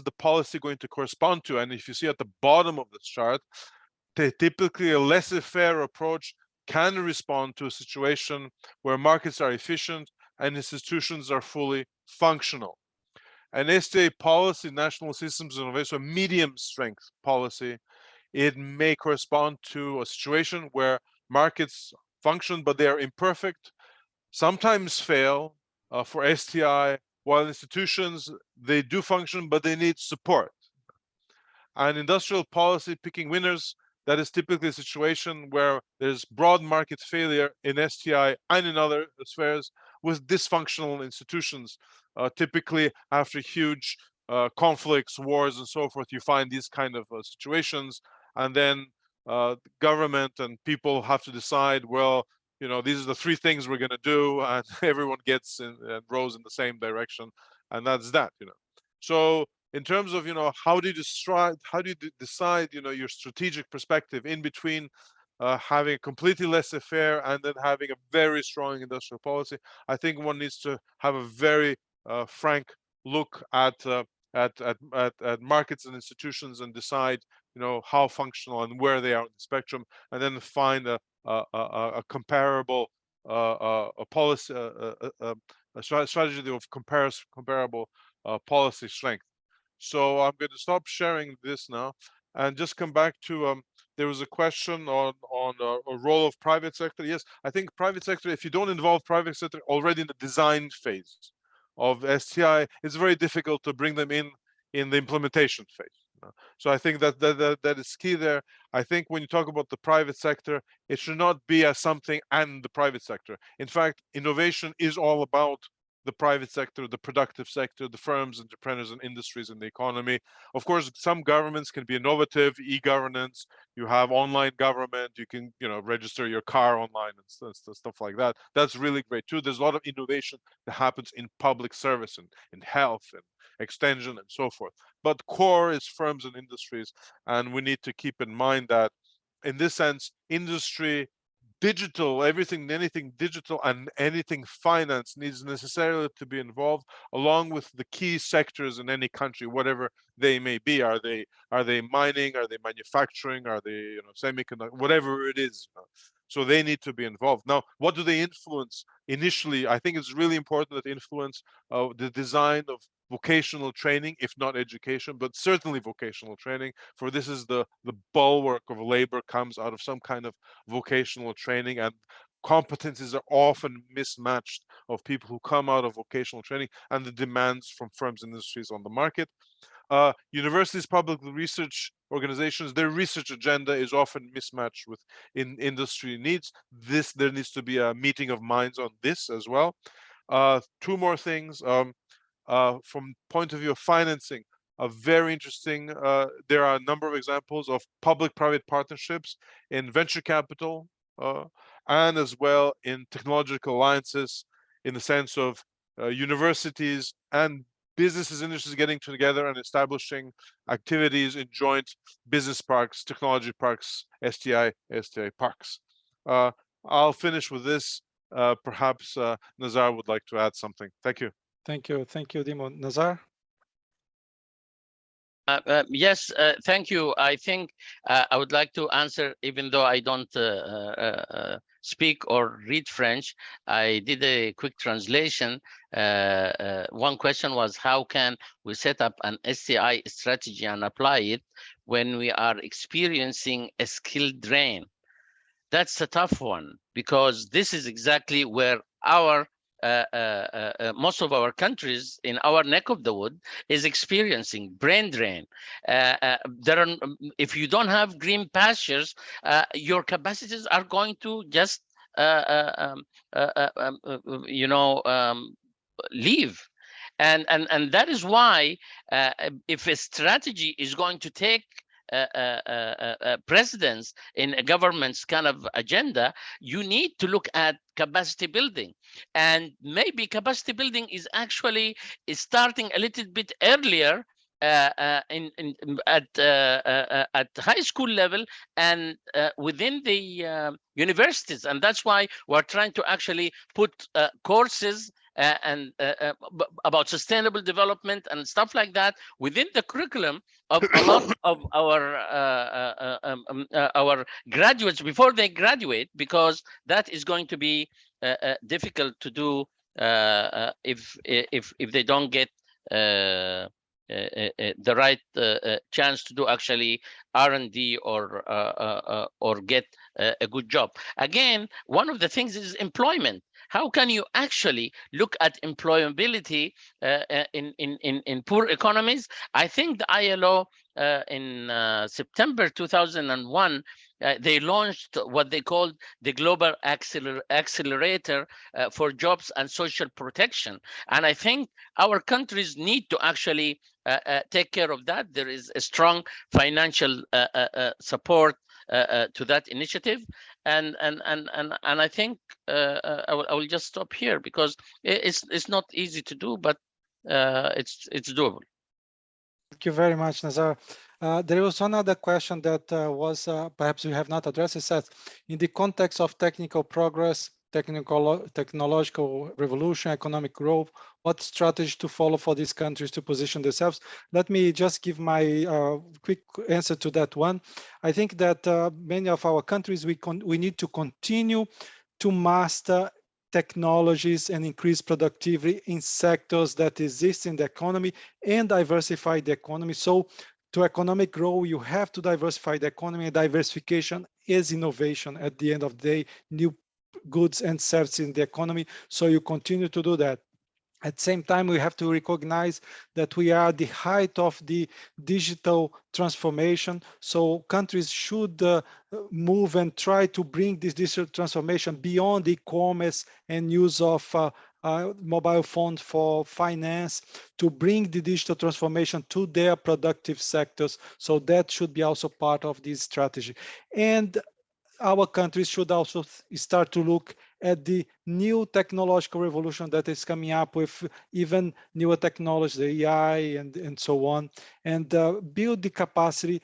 the policy going to correspond to. And if you see at the bottom of this chart, typically a laissez-faire approach can respond to a situation where markets are efficient and institutions are fully functional. An STI policy, national systems innovation, a medium strength policy, it may correspond to a situation where markets function, but they are imperfect, sometimes fail for STI, while institutions, they do function, but they need support. And industrial policy picking winners, that is typically a situation where there's broad market failure in STI and in other spheres with dysfunctional institutions. Typically, after huge conflicts, wars, and so forth, you find these kind of situations, and then government and people have to decide, well, these are the three things we're going to do, and everyone gets in and rows in the same direction, and that's that. So in terms of how do you decide your strategic perspective in between having a completely laissez-faire and then having a very strong industrial policy, I think one needs to have a very frank look at markets and institutions and decide how functional and where they are on the spectrum, and then find a comparable a policy a strategy of comparable policy strength. So I'm going to stop sharing this now and just come back to there was a question on a role of private sector. Yes, I think private sector, if you don't involve private sector already in the design phase of STI, it's very difficult to bring them in the implementation phase. So I think that is key there. I think when you talk about the private sector, it should not be as something and the private sector. In fact, innovation is all about the private sector, the productive sector, the firms, entrepreneurs, and industries in the economy. Of course, some governments can be innovative, e-governance. You have online government. You can, register your car online and stuff like that. That's really great too. There's a lot of innovation that happens in public service and in health and extension and so forth. But core is firms and industries, and we need to keep in mind that, in this sense, industry, digital, anything digital and anything finance needs necessarily to be involved, along with the key sectors in any country, whatever they may be. Are they mining? Are they manufacturing? Are they semiconductor? Whatever it is. So they need to be involved. Now, what do they influence initially? I think it's really important that they influence the design of vocational training, if not education, but certainly vocational training. For this is the bulwark of labor comes out of some kind of vocational training, and competencies are often mismatched of people who come out of vocational training and the demands from firms and industries on the market. Universities, public research organizations, their research agenda is often mismatched with industry needs. There needs to be a meeting of minds on this as well. Two more things. From point of view of financing, very interesting. There are a number of examples of public-private partnerships in venture capital and as well in technological alliances, in the sense of universities and businesses, industries getting together and establishing activities in joint business parks, technology parks, STI parks. I'll finish with this. Perhaps Nazar would like to add something. Thank you. Thank you, Dimo. Nazar? Yes, thank you. I think I would like to answer, even though I don't speak or read French. I did a quick translation. One question was, how can we set up an STI strategy and apply it when we are experiencing a skill drain? That's a tough one, because this is exactly where our most of our countries in our neck of the wood is experiencing brain drain. If you don't have green pastures, your capacities are going to just leave. And that is why if a strategy is going to take precedence in a government's kind of agenda, you need to look at capacity building. And maybe capacity building is actually starting a little bit earlier at high school level and within the universities. And that's why we're trying to actually put courses about sustainable development and stuff like that within the curriculum of a lot of our graduates before they graduate, because that is going to be difficult to do if they don't get the right chance to do actually R&D or get a good job. Again, one of the things is employment. How can you actually look at employability in poor economies? I think the ILO in September 2001, they launched what they called the Global Accelerator for Jobs and Social Protection. And I think our countries need to actually take care of that. There is a strong financial support to that initiative, and I think I will just stop here because it's not easy to do, but it's doable. Thank you very much, Nazar. There was one other question that was perhaps we have not addressed. It says, in the context of technical progress, technological revolution, economic growth, what strategy to follow for these countries to position themselves? Let me just give my quick answer to that one. I think that many of our countries, we need to continue to master technologies and increase productivity in sectors that exist in the economy and diversify the economy. So to economic growth, you have to diversify the economy, and diversification is innovation at the end of the day, new goods and services in the economy. So you continue to do that. At the same time, we have to recognize that we are at the height of the digital transformation. So countries should move and try to bring this digital transformation beyond e-commerce and use of mobile phones for finance, to bring the digital transformation to their productive sectors. So that should be also part of this strategy. And our countries should also start to look at the new technological revolution that is coming up with even newer technology, the AI and so on, and build the capacity.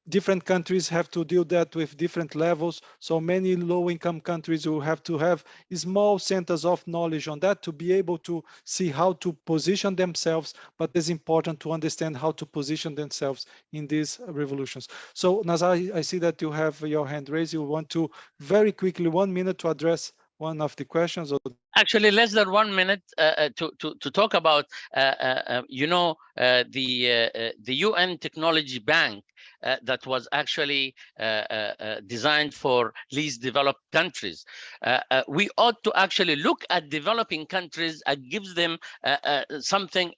Different countries have to do that with different levels. So many low-income countries will have to have small centers of knowledge on that to be able to see how to position themselves, but it's important to understand how to position themselves in these revolutions. So Nazar, I see that you have your hand raised. You want to very quickly, 1 minute to address one of the questions? Or... Actually, less than 1 minute to talk about, the UN Technology Bank that was actually designed for least developed countries. We ought to actually look at developing countries and gives them a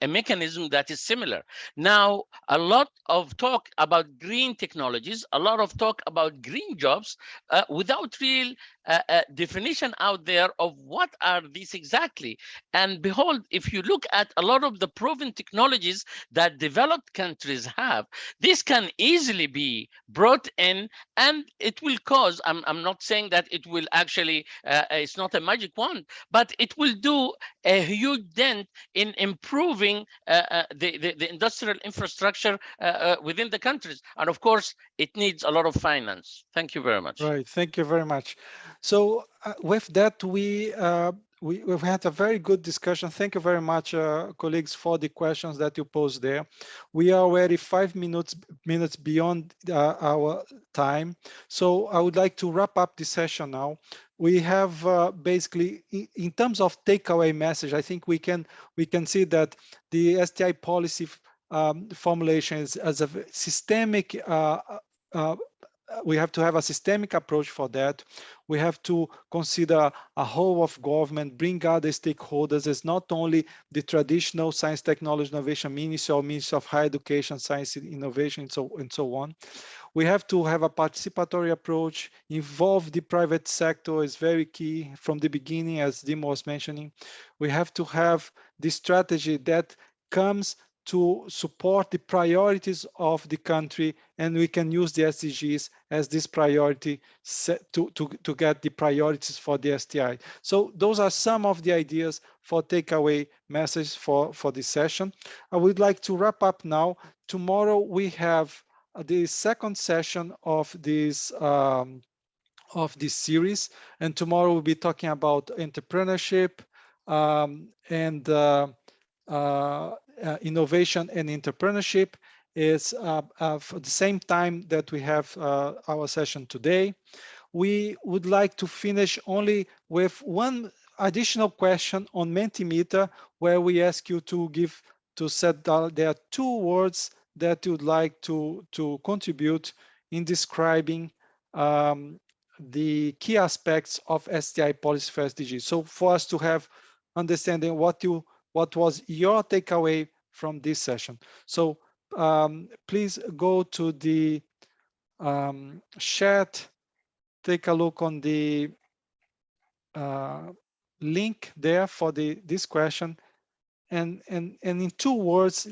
mechanism that is similar. Now, a lot of talk about green technologies, a lot of talk about green jobs without real definition out there of what are these exactly. And behold, if you look at a lot of the proven technologies that developed countries have, this can easily be brought in, and it will cause, I'm not saying that it will actually, it's not a magic wand, but it will do a huge dent in improving the industrial infrastructure within the countries. And of course, it needs a lot of finance. Thank you very much. Right, thank you very much. So with that, we've had a very good discussion. Thank you very much, colleagues, for the questions that you posed there. We are already 5 minutes beyond our time. So I would like to wrap up the session now. We have basically, in terms of takeaway message, I think we can see that the STI policy formulation is as a systemic we have to have a systemic approach for that. We have to consider a whole of government, bring other stakeholders as not only the traditional science, technology, innovation ministry or Ministry of Higher Education, Science, Innovation, and so on. We have to have a participatory approach, involve the private sector is very key from the beginning, as Dimo was mentioning. We have to have the strategy that comes to support the priorities of the country, and we can use the SDGs as this priority set to get the priorities for the STI. So those are some of the ideas for takeaway messages for this session. I would like to wrap up now. Tomorrow we have the second session of this series, and tomorrow we'll be talking about entrepreneurship and innovation and entrepreneurship. Is at the same time that we have our session today. We would like to finish only with one additional question on Mentimeter, where we ask you to set down there 2 words that you would like to contribute in describing the key aspects of STI policy for SDGs. So for us to have understanding what was your takeaway from this session. So please go to the chat, take a look on the link there for this question, and in 2 words,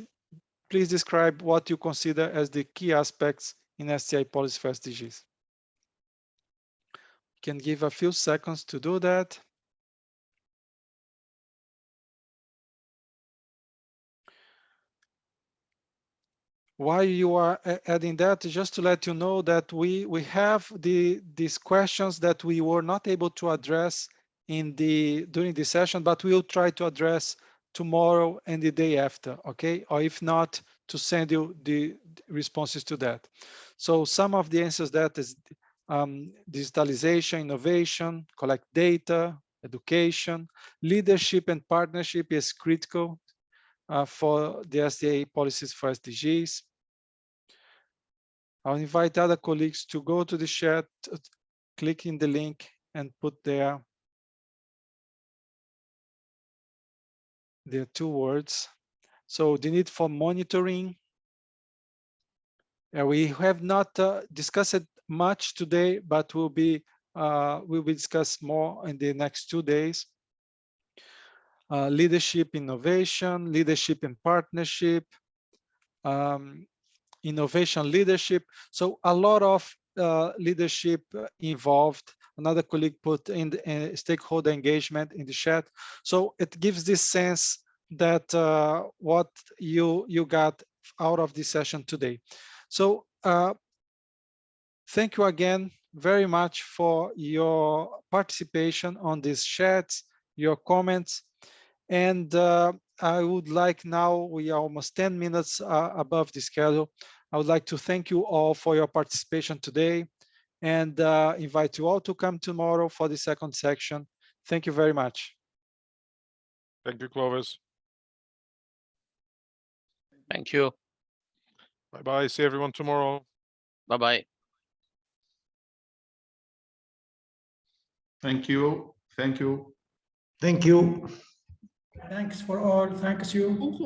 please describe what you consider as the key aspects in STI policy for SDGs. You can give a few seconds to do that. While you are adding that, just to let you know that we have these questions that we were not able to address during the session, but we'll try to address tomorrow and the day after, okay? Or if not, to send you the responses to that. So some of the answers that is digitalization, innovation, collect data, education, leadership and partnership is critical for the SDA policies for SDGs. I'll invite other colleagues to go to the chat, click in the link and put their 2 words. So the need for monitoring. We have not discussed it much today, but we will discuss more in the next 2 days. Leadership, innovation, leadership and partnership, innovation leadership. So a lot of leadership involved. Another colleague put in the stakeholder engagement in the chat. So it gives this sense that what you got out of this session today. So thank you again very much for your participation on these chats, your comments. And I would like now, we are almost 10 minutes above the schedule. I would like to thank you all for your participation today and invite you all to come tomorrow for the second section. Thank you very much. Thank you, Clovis. Thank you. Bye-bye. See everyone tomorrow. Bye-bye. Thank you. Thank you. Thank you. Thanks for all. Thanks you. Thank you.